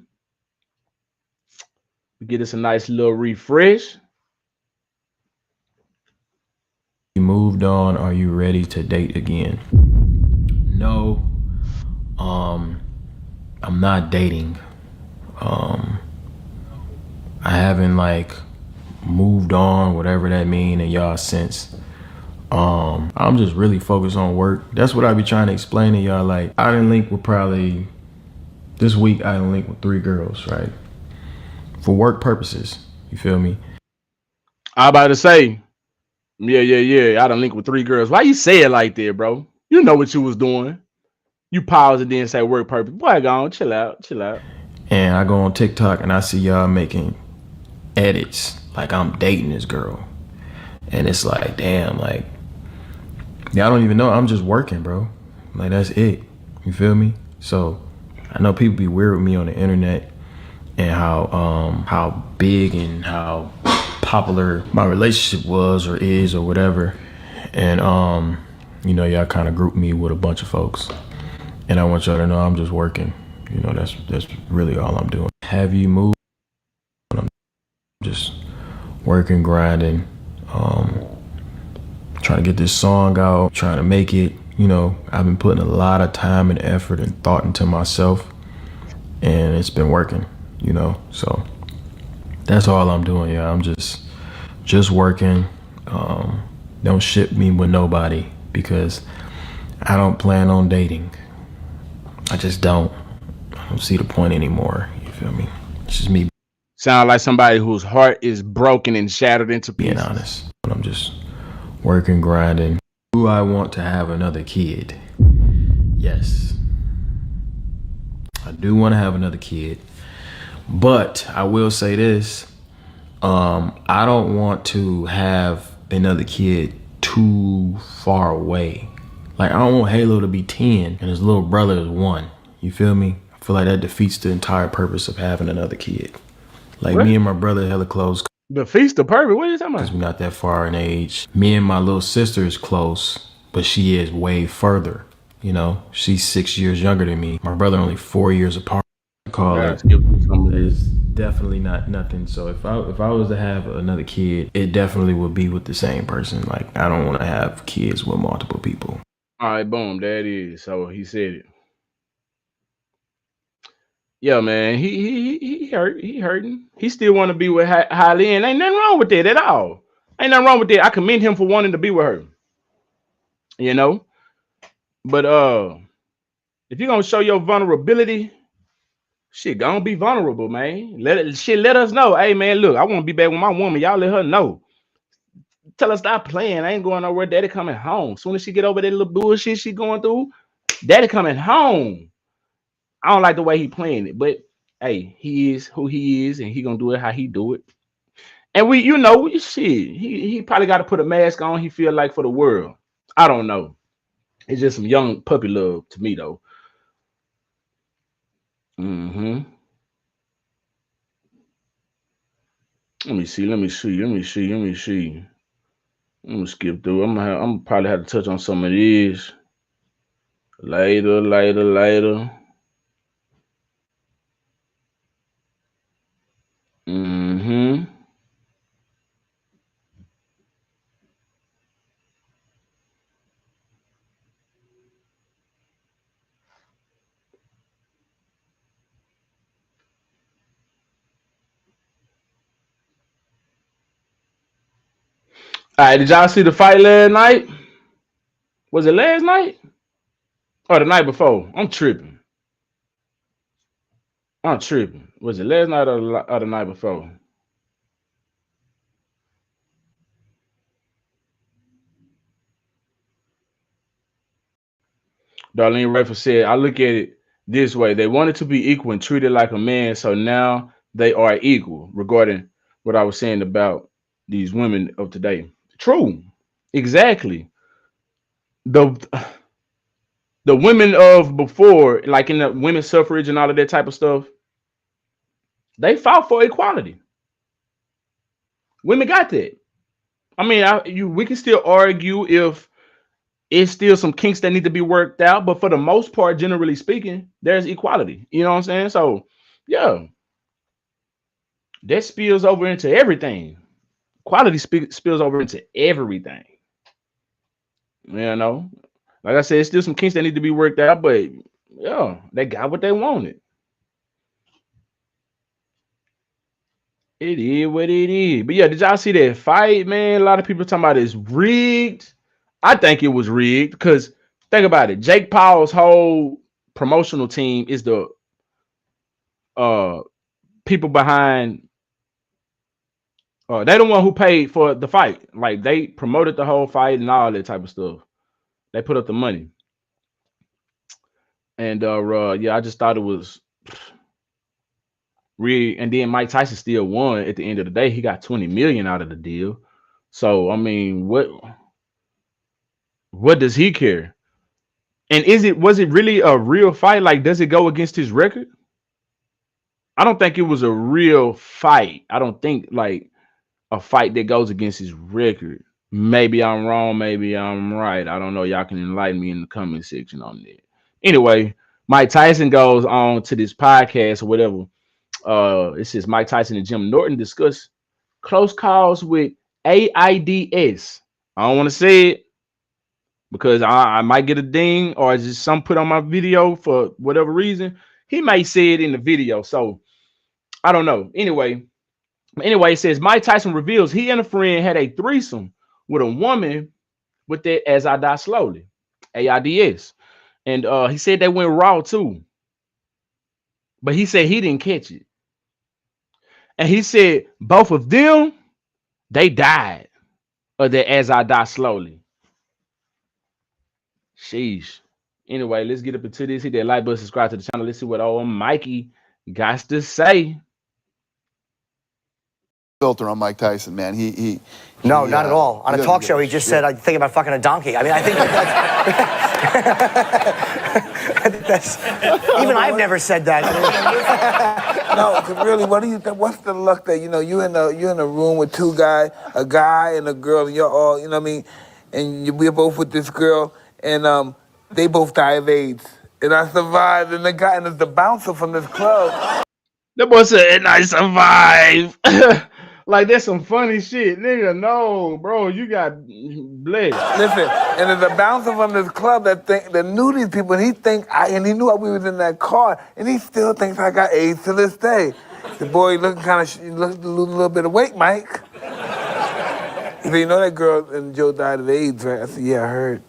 We get us a nice little refresh. You moved on. Are you ready to date again? No. I'm not dating. I haven't like moved on, whatever that mean in y'all sense. I'm just really focused on work. That's what I be trying to explain to y'all. Like I didn't link with probably this week. I didn't link with 3 girls, right? For work purposes. You feel me? I about to say, yeah. I done link with 3 girls. Why you say it like that, bro? You know what you was doing. You pause and then say work purpose. Boy, go on, chill out. And I go on TikTok and I see y'all making edits like I'm dating this girl. And it's like, damn, like, y'all don't even know I'm just working, bro. Like, that's it. You feel me? So I know people be weird with me on the internet and how big and how popular my relationship was or is or whatever. And you know, y'all kind of group me with a bunch of folks. And I want y'all to know I'm just working. You know, that's really all I'm doing. Have you moved? I'm just working, grinding, trying to get this song out, trying to make it. You know, I've been putting a lot of time and effort and thought into myself, and it's been working, you know. So that's all I'm doing. Yeah, I'm just working. Don't ship me with nobody because I don't plan on dating. I just don't. I don't see the point anymore. You feel me? It's just me Sound like somebody whose heart is broken and shattered into being pieces. honest. I'm just working, grinding. Do I want to have another kid? Yes. I do want to have another kid. But I will say this. I don't want to have another kid too far away. Like, I don't want Halo to be 10 and his little brother is 1. You feel me? I feel like that defeats the entire purpose of having another kid. Like, What? me and my brother hella close The feast of purpose. What are you talking because about? we're not that far in age. Me and my little sister is close, but she is way further. You know, she's 6 years younger than me. My brother only 4 years apart. Call Yeah, it. skip through some of It's this. definitely not nothing. So if I was to have another kid, it definitely would be with the same person. Like, I don't want to have kids with multiple people. All right, boom. There it is. So he said it. Yeah, man. He hurt. He hurting. He still want to be with Halle, and ain't nothing wrong with that at all. Ain't nothing wrong with that. I commend him for wanting to be with her. You know, but if you're gonna show your vulnerability, shit, gonna be vulnerable, man. Let us know. Hey, man, look, I want to be back with my woman. Y'all let her know. Tell her stop playing. I ain't going nowhere. Daddy coming home. Soon as she get over that little bullshit she going through, daddy coming home. I don't like the way he playing it, but hey, he is who he is, and he gonna do it how he do it. And shit. He probably got to put a mask on. He feel like for the world. I don't know. It's just some young puppy love to me though. Hmm. Let me see. Let me see. Let me see. Let me see. I'm gonna skip through. I'm probably have to touch on some of these later, later, later. Hmm. All right. Did y'all see the fight last night? Was it last night or the night before? I'm tripping. I'm tripping. Was it last night or the night before? Darlene Redford said, I look at it this way. They wanted to be equal and treated like a man, so now they are equal, regarding what I was saying about these women of today. True. Exactly. The the women of before, like in the women's suffrage and all of that type of stuff, they fought for equality. Women got that. I mean, we can still argue if it's still some kinks that need to be worked out, but for the most part, generally speaking, there's equality. You know what I'm saying? So, yeah, that spills over into everything. Quality spills over into everything. You know, like I said, it's still some kinks that need to be worked out, but yeah, they got what they wanted. It is what it is. But yeah, did y'all see that fight, man? A lot of people talking about it's rigged. I think it was rigged because think about it. Jake Paul's whole promotional team is the uh people behind. They the one who paid for the fight. Like they promoted the whole fight and all that type of stuff. They put up the money. And yeah, I just thought it was real. And then Mike Tyson still won at the end of the day. He got 20 million out of the deal. So I mean, what does he care? And was it really a real fight? Like, does it go against his record? I don't think it was a real fight. I don't think like a fight that goes against his record. Maybe I'm wrong, maybe I'm right. I don't know. Y'all can enlighten me in the comment section on that. Anyway, Mike Tyson goes on to this podcast or whatever. It says Mike Tyson and Jim Norton discuss close calls with AIDS. I don't want to say it because I might get a ding or just some put on my video for whatever reason. He may say it in the video, so I don't know. Anyway, it says Mike Tyson reveals he and a friend had a threesome with a woman with that As I Die Slowly, AIDS. And he said they went raw too. But he said he didn't catch it. And he said both of them, they died of that As I Die Slowly. Sheesh. Anyway, let's get up into this. Hit that like button, subscribe to the channel. Let's see what old Mikey got to say. Filter on Mike Tyson, man. He No, not at all. On a talk show, he just said, "I think about fucking a donkey." I mean, I think that's even I've never said that. No, 'cause really, what do you think? What's the luck that you in a room with two guys, a guy and a girl, and you're all, you know what I mean, and we're both with this girl, and they both die of AIDS, and I survived, and it's the bouncer from this club. The boy said, and I survived. Like, that's some funny shit. Nigga, no, bro, you got blessed. Listen, and there's a bouncer from this club that knew these people, and he knew we was in that car, and he still thinks I got AIDS to this day. The boy looking looked a little bit of weight, Mike. He said, you know that girl and Joe died of AIDS, right? I said, yeah, I heard.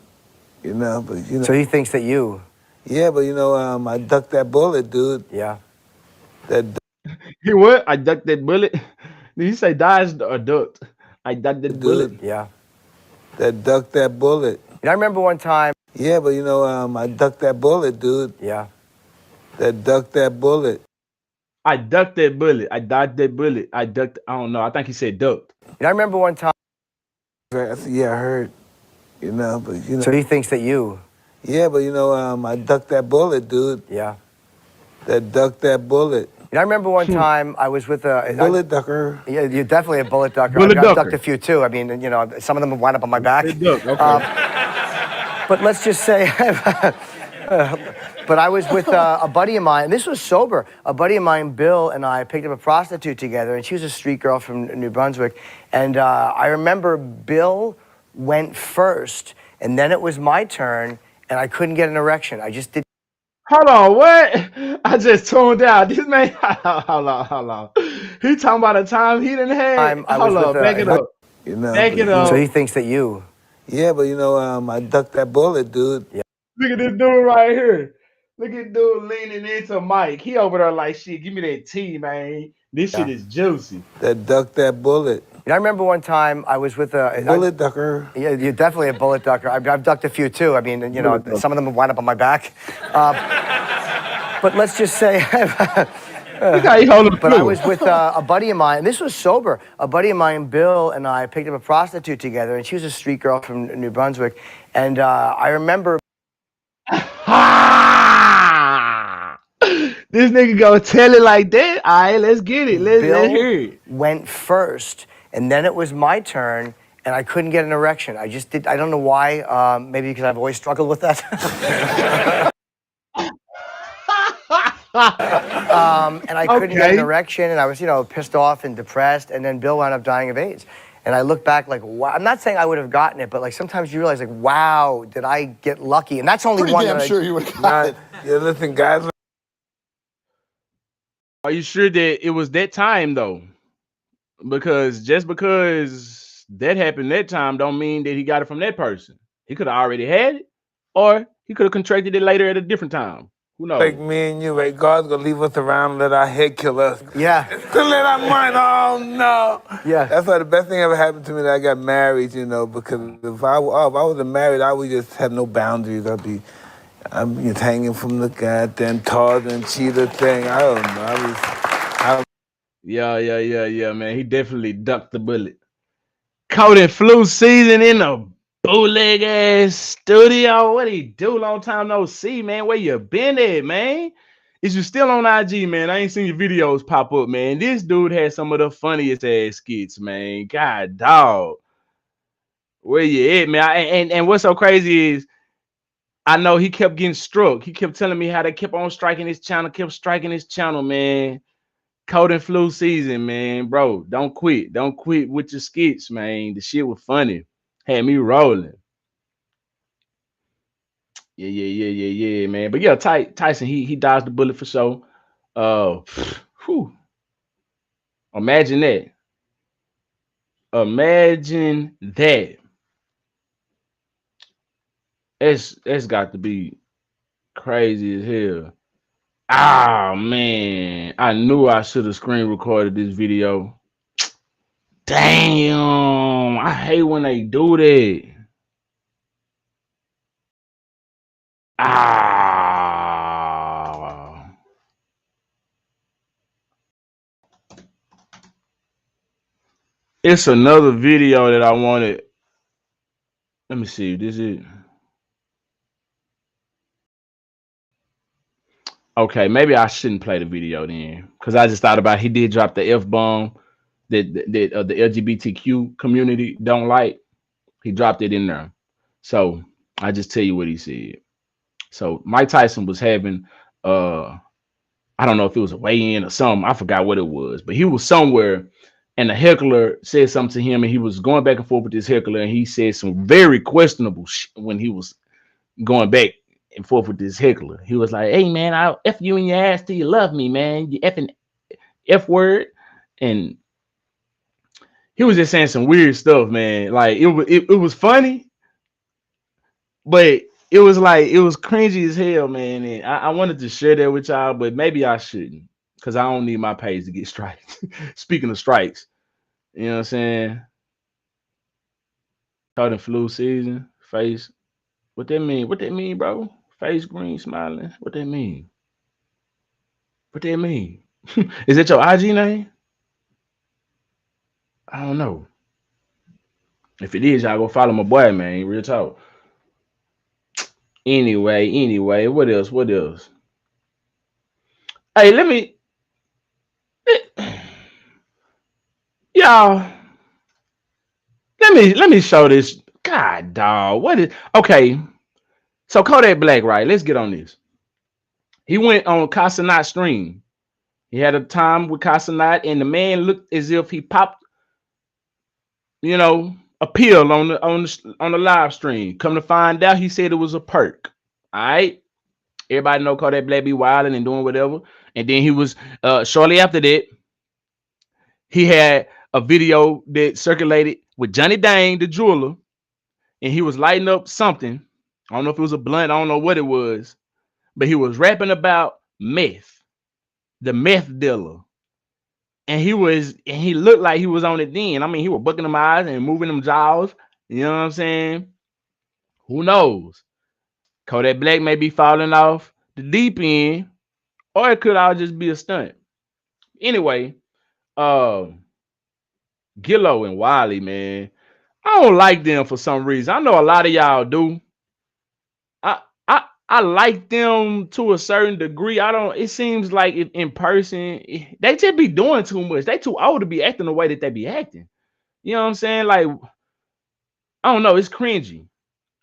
But So he thinks that you. Yeah, but I ducked that bullet, dude. Yeah. He what? I ducked that bullet. Did he say dodged or ducked? I ducked that bullet. Yeah. Ducked that bullet. I remember one time. Yeah, but I ducked that bullet, dude. Yeah. That ducked that bullet. I ducked that bullet. I dodged that bullet. I ducked. I don't know. I think he said ducked. I remember one time. I said, yeah, I heard. You know, but you know. So he thinks that you. Yeah, but you know, I ducked that bullet, dude. Yeah. That ducked that bullet. I remember one time I was with a bullet ducker. Yeah, you're definitely a bullet ducker. Bullet I've ducker. ducked a few too. I mean, you know, some of them have wound up on my back. Duck. Okay. But let's just say, but I was with a buddy of mine, and this was sober. A buddy of mine, Bill, and I picked up a prostitute together, and she was a street girl from New Brunswick. And I remember Bill went first, and then it was my turn, and I couldn't get an erection. I just did. Hold on, what? I just tuned out. This man, hold on. He talking about the time he didn't have. Hold on, back it up. You know, Back it up. So he thinks that you. Yeah, but you know, I ducked that bullet, dude. Yeah. Look at this dude right here. Look at dude leaning into Mike. He over there like, shit, give me that tea, man. This shit is juicy. That ducked that bullet. I remember one time I was with a bullet ducker. Yeah, you're definitely a bullet ducker. I've ducked a few too. I mean, you know, some of them have wound up on my back. But let's just say. Look how he holding But I was with a buddy of mine, and this was sober. A buddy of mine, Bill, and I picked up a prostitute together, and she was a street girl from New Brunswick. And I remember. This nigga gonna tell it like that. All right, let's get it. Let's hear it. Went first, and then it was my turn, and I couldn't get an erection. I just did. I don't know why. Maybe because I've always struggled with that. And I couldn't get an erection, and I was, you know, pissed off and depressed. And then Bill wound up dying of AIDS. And I look back like, wow. I'm not saying I would have gotten it, but like sometimes you realize, like, wow, did I get lucky? And that's only Pretty one. damn sure you would have got it. Yeah, listen, guys. Are you sure that it was that time though? Because just because that happened that time don't mean that he got it from that person. He could have already had it, or he could have contracted it later at a different time. Who knows? Like me and you, right? God's gonna leave us around and let our head kill us. Yeah. To let our mind, oh no. Yeah. That's why the best thing ever happened to me that I got married, you know, because if I wasn't married, I would just have no boundaries. I'm just hanging from the goddamn Tarzan cheetah thing. I don't know. Yeah, man. He definitely ducked the bullet. Caught in flu season in a bootleg ass studio. What he do? Long time no see, man. Where you been at, man? Is you still on IG, man? I ain't seen your videos pop up, man. This dude had some of the funniest ass skits, man. God dog. Where you at, man? And what's so crazy is I know he kept getting struck. He kept telling me how they kept on striking his channel, man. Cold and flu season, man. Bro, don't quit. Don't quit with your skits, man. The shit was funny. Had me rolling. Yeah, man. But yeah, Tyson, he dodged the bullet for sure. Imagine that. Imagine that. It's got to be crazy as hell. Ah, man. I knew I should have screen recorded this video. Damn. I hate when they do that. Ah. It's another video that I wanted. Let me see if this is. Okay, maybe I shouldn't play the video then, because I just thought about he did drop the F-bomb that the LGBTQ community don't like. He dropped it in there. So I just tell you what he said. So Mike Tyson was having I don't know if it was a weigh-in or something. I forgot what it was, but he was somewhere and the heckler said something to him, and he was going back and forth with this heckler, and he said some very questionable shit when he was going back and forth with this heckler. He was like, "Hey man, I'll F you in your ass till you love me, man. You effing F word." And he was just saying some weird stuff, man. Like it was funny, but it was like it was cringy as hell, man. And I wanted to share that with y'all, but maybe I shouldn't, because I don't need my page to get strikes. Speaking of strikes, you know what I'm saying? Caught in flu season, face. What that mean? What that mean, bro? Face green, smiling. What that mean? What that mean? Is that your IG name? I don't know. If it is, y'all go follow my boy, man. Real talk. Anyway, what else? What else? Hey, y'all. Let me show this. God, dog. What is okay? So Kodak Black, right? Let's get on this. He went on Casanat stream. He had a time with Casanat, and the man looked as if he popped, a pill on the live stream. Come to find out, he said it was a perk. All right. Everybody know Kodak Black be wilding and doing whatever. And then he was shortly after that, he had a video that circulated with Johnny Dang, the jeweler, and he was lighting up something. I don't know if it was a blunt, I don't know what it was, but he was rapping about meth, the meth dealer. And he looked like he was on it then. I mean, he was bucking them eyes and moving them jaws. You know what I'm saying? Who knows? Kodak Black may be falling off the deep end, or it could all just be a stunt. Anyway, Gillo and Wiley, man, I don't like them for some reason. I know a lot of y'all do. I like them to a certain degree. It seems like in person, they just be doing too much. They too old to be acting the way that they be acting. You know what I'm saying? Like, I don't know, it's cringy.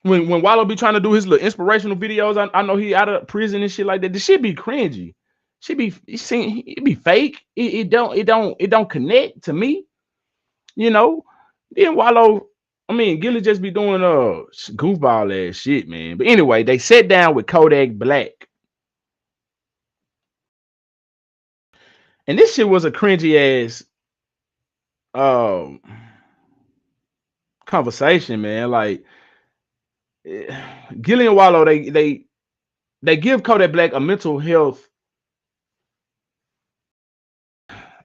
When Wallow be trying to do his little inspirational videos, I know he out of prison and shit like that. The shit be cringy. It be fake. It don't connect to me. Then Wallow, Gilly just be doing goofball ass shit, man. But anyway, they sat down with Kodak Black. And this shit was a cringy ass conversation, man. Like, Gilly and Wallow, they give Kodak Black a mental health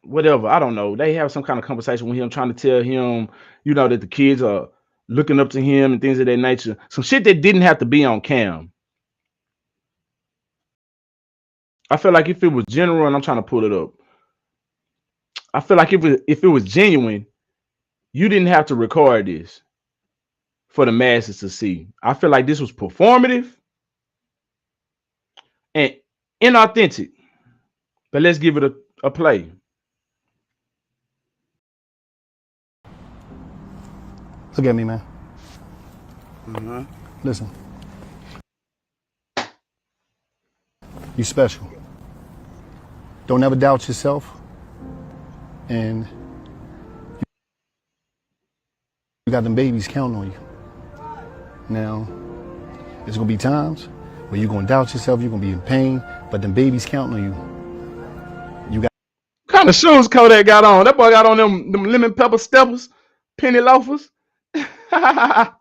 whatever. I don't know. They have some kind of conversation with him, trying to tell him, that the kids are looking up to him and things of that nature. Some shit that didn't have to be on cam. I feel like if it was general, and I'm trying to pull it up, I feel like if it was genuine, you didn't have to record this for the masses to see. I feel like this was performative and inauthentic. But let's give it a play. Look at me, man. Listen. You special. Don't ever doubt yourself. And you got them babies counting on you. Now, there's gonna be times where you're gonna doubt yourself, you're gonna be in pain, but them babies counting on you. You got What kind of shoes Kodak got on? That boy got on them lemon pepper steppers, penny loafers. But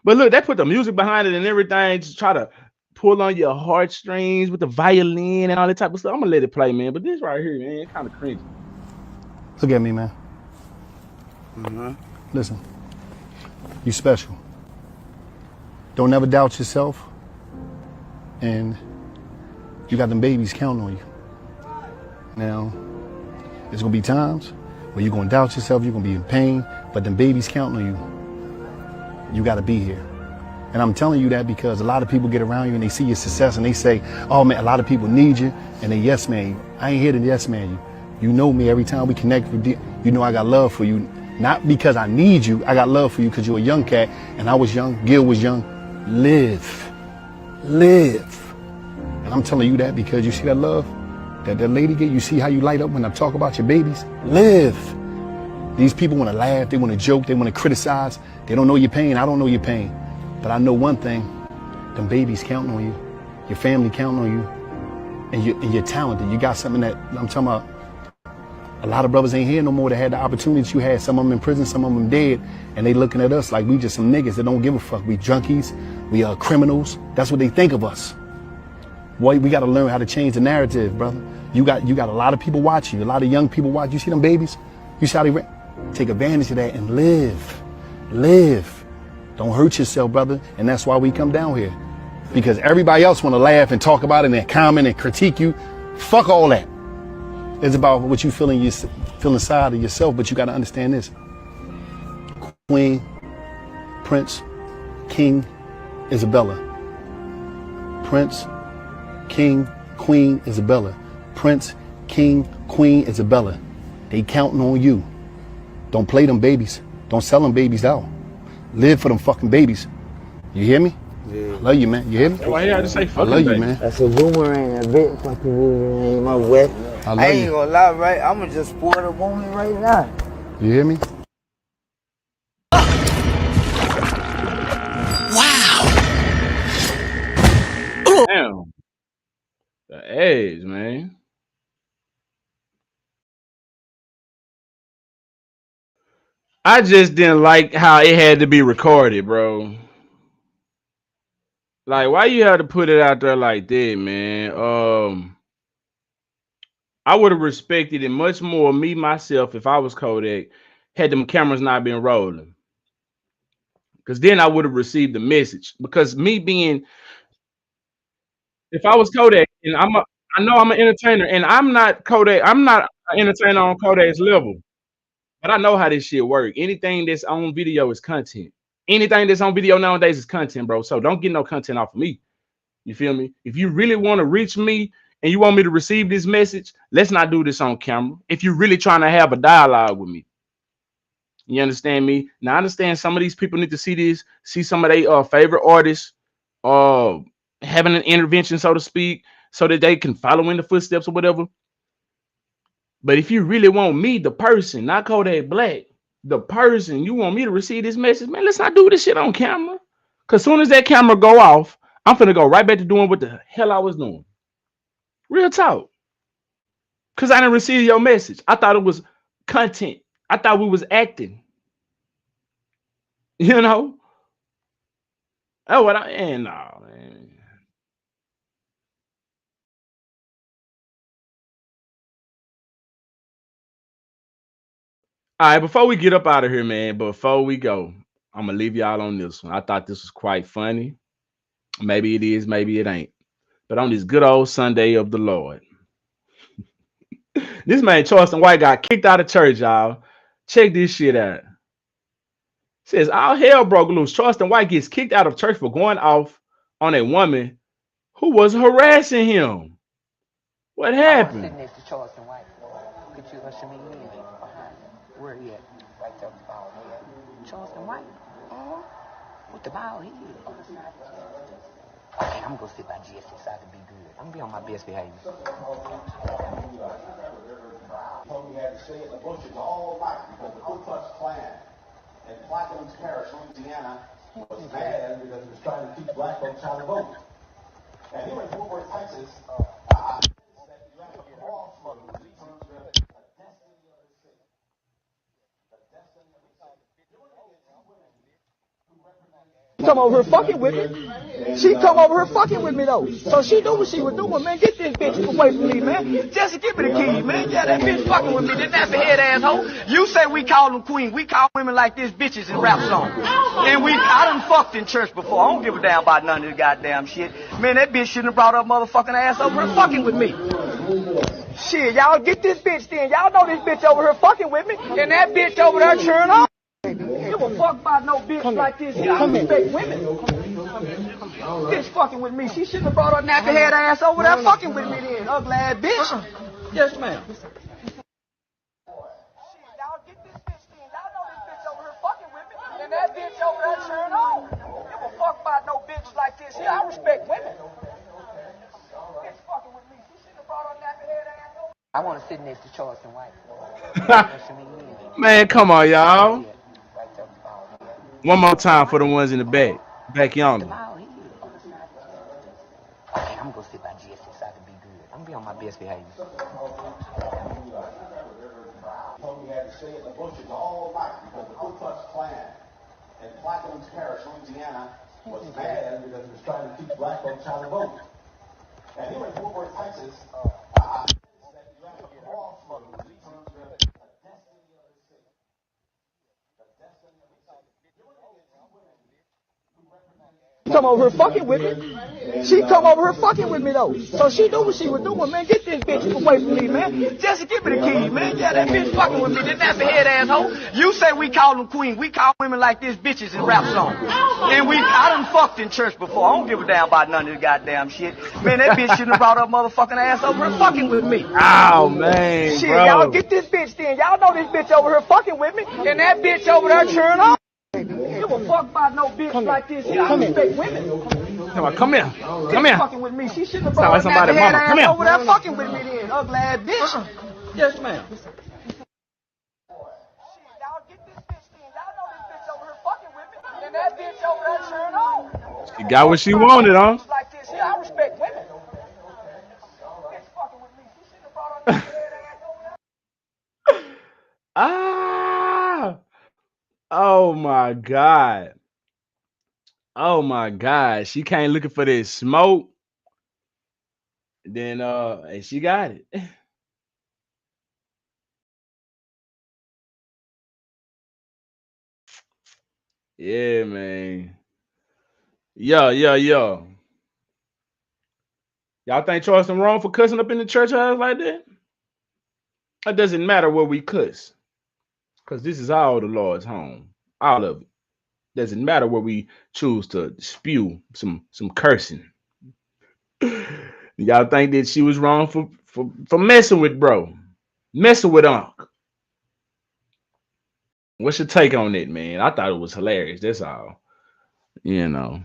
look, they put the music behind it and everything to try to pull on your heartstrings with the violin and all that type of stuff. I'm gonna let it play, man. But this right here, man, kind of cringy. Look at me, man. Listen. You special. Don't ever doubt yourself. And you got them babies counting on you. Now, there's gonna be times where you're gonna doubt yourself, you're gonna be in pain, but them babies counting on you. You gotta be here. And I'm telling you that because a lot of people get around you and they see your success and they say, oh man, a lot of people need you, and they yes man you. I ain't here to yes man you. You know me, every time we connect, you know I got love for you. Not because I need you, I got love for you because you're a young cat and I was young, Gil was young. Live. And I'm telling you that because you see that love that lady get, you see how you light up when I talk about your babies? Live. These people want to laugh, they want to joke, they want to criticize. They don't know your pain, I don't know your pain. But I know one thing, them babies counting on you, your family counting on you, and you're talented. You got something that, I'm talking about, a lot of brothers ain't here no more that had the opportunities you had. Some of them in prison, some of them dead, and they looking at us like we just some niggas that don't give a fuck. We junkies, we are criminals. That's what they think of us. Boy, we got to learn how to change the narrative, brother. You got a lot of people watching you, a lot of young people watch. You see them babies? You see how they take advantage of that and live. Don't hurt yourself, brother. And that's why we come down here. Because everybody else want to laugh and talk about it and comment and critique you. Fuck all that. It's about what you feel inside of yourself, but you got to understand this. Queen, Prince, King, Isabella. Prince, King, Queen, Isabella. Prince, King, Queen, Isabella. They counting on you. Don't play them babies. Don't sell them babies out. Live for them fucking babies. You hear me? Yeah. I love you, man. You hear me? Why you had to say fucking I love baby? you, man. That's a boomerang, a big fucking boomerang in my wet. I ain't gonna lie, right? I'ma just spoil a woman right now. You hear me? Damn. The age, man. I just didn't like how it had to be recorded, bro. Like, why you had to put it out there like that, man? I would have respected it much more, me myself, if I was Kodak, had them cameras not been rolling. Because then I would have received the message. Because me being, if I was Kodak, and I know I'm an entertainer, and I'm not Kodak, I'm not an entertainer on Kodak's level. But I know how this shit work. Anything that's on video is content. Anything that's on video nowadays is content, bro. So don't get no content off of me. You feel me? If you really want to reach me and you want me to receive this message, let's not do this on camera. If you're really trying to have a dialogue with me, you understand me? Now, I understand some of these people need to see this, see some of their favorite artists having an intervention, so to speak, so that they can follow in the footsteps or whatever. But if you really want me, the person, not Kodak Black, the person, you want me to receive this message, man, let's not do this shit on camera. Because soon as that camera go off, I'm finna go right back to doing what the hell I was doing. Real talk. Because I didn't receive your message. I thought it was content. I thought we was acting. You know? Oh, what I ain't no, man. All right, before we get up out of here, man, before we go, I'm gonna leave y'all on this one. I thought this was quite funny. Maybe it is, maybe it ain't. But on this good old Sunday of the Lord, this man Charleston White got kicked out of church, y'all. Check this shit out. Says all hell broke loose. Charleston White gets kicked out of church for going off on a woman who was harassing him. What happened? Sitting next to Charleston White. Could you usher me in? Where he at? Right there with the bald head. Charleston White? With the bald head. Okay, I'm gonna sit by Jesse so I can be good. I'm gonna be on my best behavior. We had to stay in the bushes all night because the Ku Klux Klan in Plaquemines Parish, Louisiana, was mad because it was trying to keep black folks out of the vote. And here in Fort Worth, Texas, that you have to crossroads in terms of the destiny of the city. The destiny of the city. You're going to get two women who represent. Come over here fucking with me. She come over here fucking with me though. So she knew what she was doing, man. Get this bitch away from me, man. Jesse, give me the keys, man. Yeah, that bitch fucking with me. This nappy head asshole. You say we call them queen. We call women like this bitches in rap songs. And I done fucked in church before. I don't give a damn about none of this goddamn shit. Man, that bitch shouldn't have brought her motherfucking ass over here fucking with me. Shit, y'all get this bitch then. Y'all know this bitch over here fucking with me. And that bitch over there cheering on. Give a fuck about no bitch like this. I respect women. Bitch fucking with me. She shouldn't have brought her nappy head ass over there fucking with me then. Ugly ass bitch. Yes, ma'am. Shit, y'all get this bitch then. Y'all know this bitch over here fucking with me. And that bitch over there cheering on. Give a fuck about no bitch like this. I respect women. Bitch fucking with me. She shouldn't have brought her nappy head ass over. I want to sit next to Charleston White. Man, come on, y'all. One more time for the ones in the back yonder. Okay, I'm gonna sit by Jesse so I can be good. I'm gonna be on my best behavior. We had to stay in the bushes all night because the Ku Klux Klan in Plaquemines Parish, Louisiana, was mad because it was trying to keep black folks out of the vote. And here in Fort Worth, Texas, that you have to crossroads in terms of the destiny of the city. The destiny of the city. You're going to get two women who represent Come over here fucking with me. She come over here fucking with me though. So she knew what she was doing, man. Get this bitch away from me, man. Jesse, give me the key, man. Yeah, that bitch fucking with me. This nappy head asshole. You say we call them queens. We call women like this bitches in rap songs. And I done fucked in church before. I don't give a damn about none of this goddamn shit. Man, that bitch shouldn't have brought her motherfucking ass over here fucking with me. Oh man, shit, bro. y'all get this bitch then. Y'all know this bitch over here fucking with me. And that bitch over there cheering on. Give a fuck about no bitch like this. I respect women. Come here. Come here. Fucking with me. She shouldn't have Sound like brought somebody that mama. ass Come here. over there fucking with me then. Ugly ass bitch. Yes, ma'am. She got what she wanted, huh? Like this, yeah, I respect women. Ah! Oh my God. Oh my God. She came looking for this smoke. Then and she got it. Yeah, man. Yo. Y'all think Charleston wrong for cussing up in the church house like that? It doesn't matter where we cuss. Because this is all the Lord's home. All of it. Doesn't matter where we choose to spew some cursing. Y'all think that she was wrong for messing with bro, messing with Unc. What's your take on it, man? I thought it was hilarious. That's all. You know.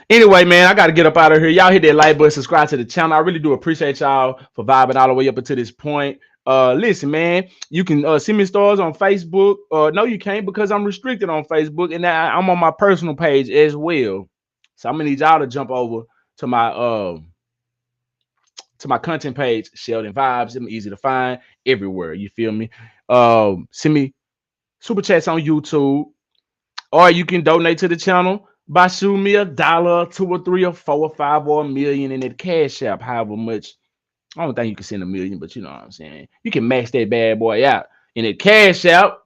Anyway, man, I got to get up out of here. Y'all hit that like button, subscribe to the channel. I really do appreciate y'all for vibing all the way up until this point. Listen, man, you can send me stars on Facebook. No, you can't because I'm restricted on Facebook, and I'm on my personal page as well. So I'm gonna need y'all to jump over to my content page, Sheldon Vibes. It's easy to find everywhere. You feel me? Send me super chats on YouTube, or you can donate to the channel by shooting me $1, $2 or $3 or $4 or $5 or $1 million in that Cash App. However much. I don't think you can send $1 million, but you know what I'm saying. You can max that bad boy out in that Cash App,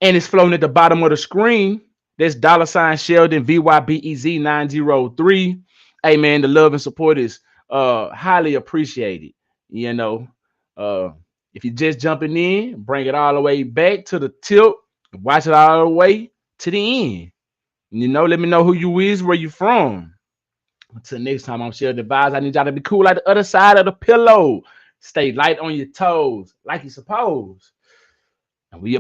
and it's floating at the bottom of the screen. That's $ Sheldon VYBEZ 903. Hey man, the love and support is highly appreciated. You know, if you're just jumping in, bring it all the way back to the tip, watch it all the way to the end. You know, let me know who you is, where you from. Until next time, I'm Sheldon Vibes. I need y'all to be cool like the other side of the pillow. Stay light on your toes, like you suppose. And we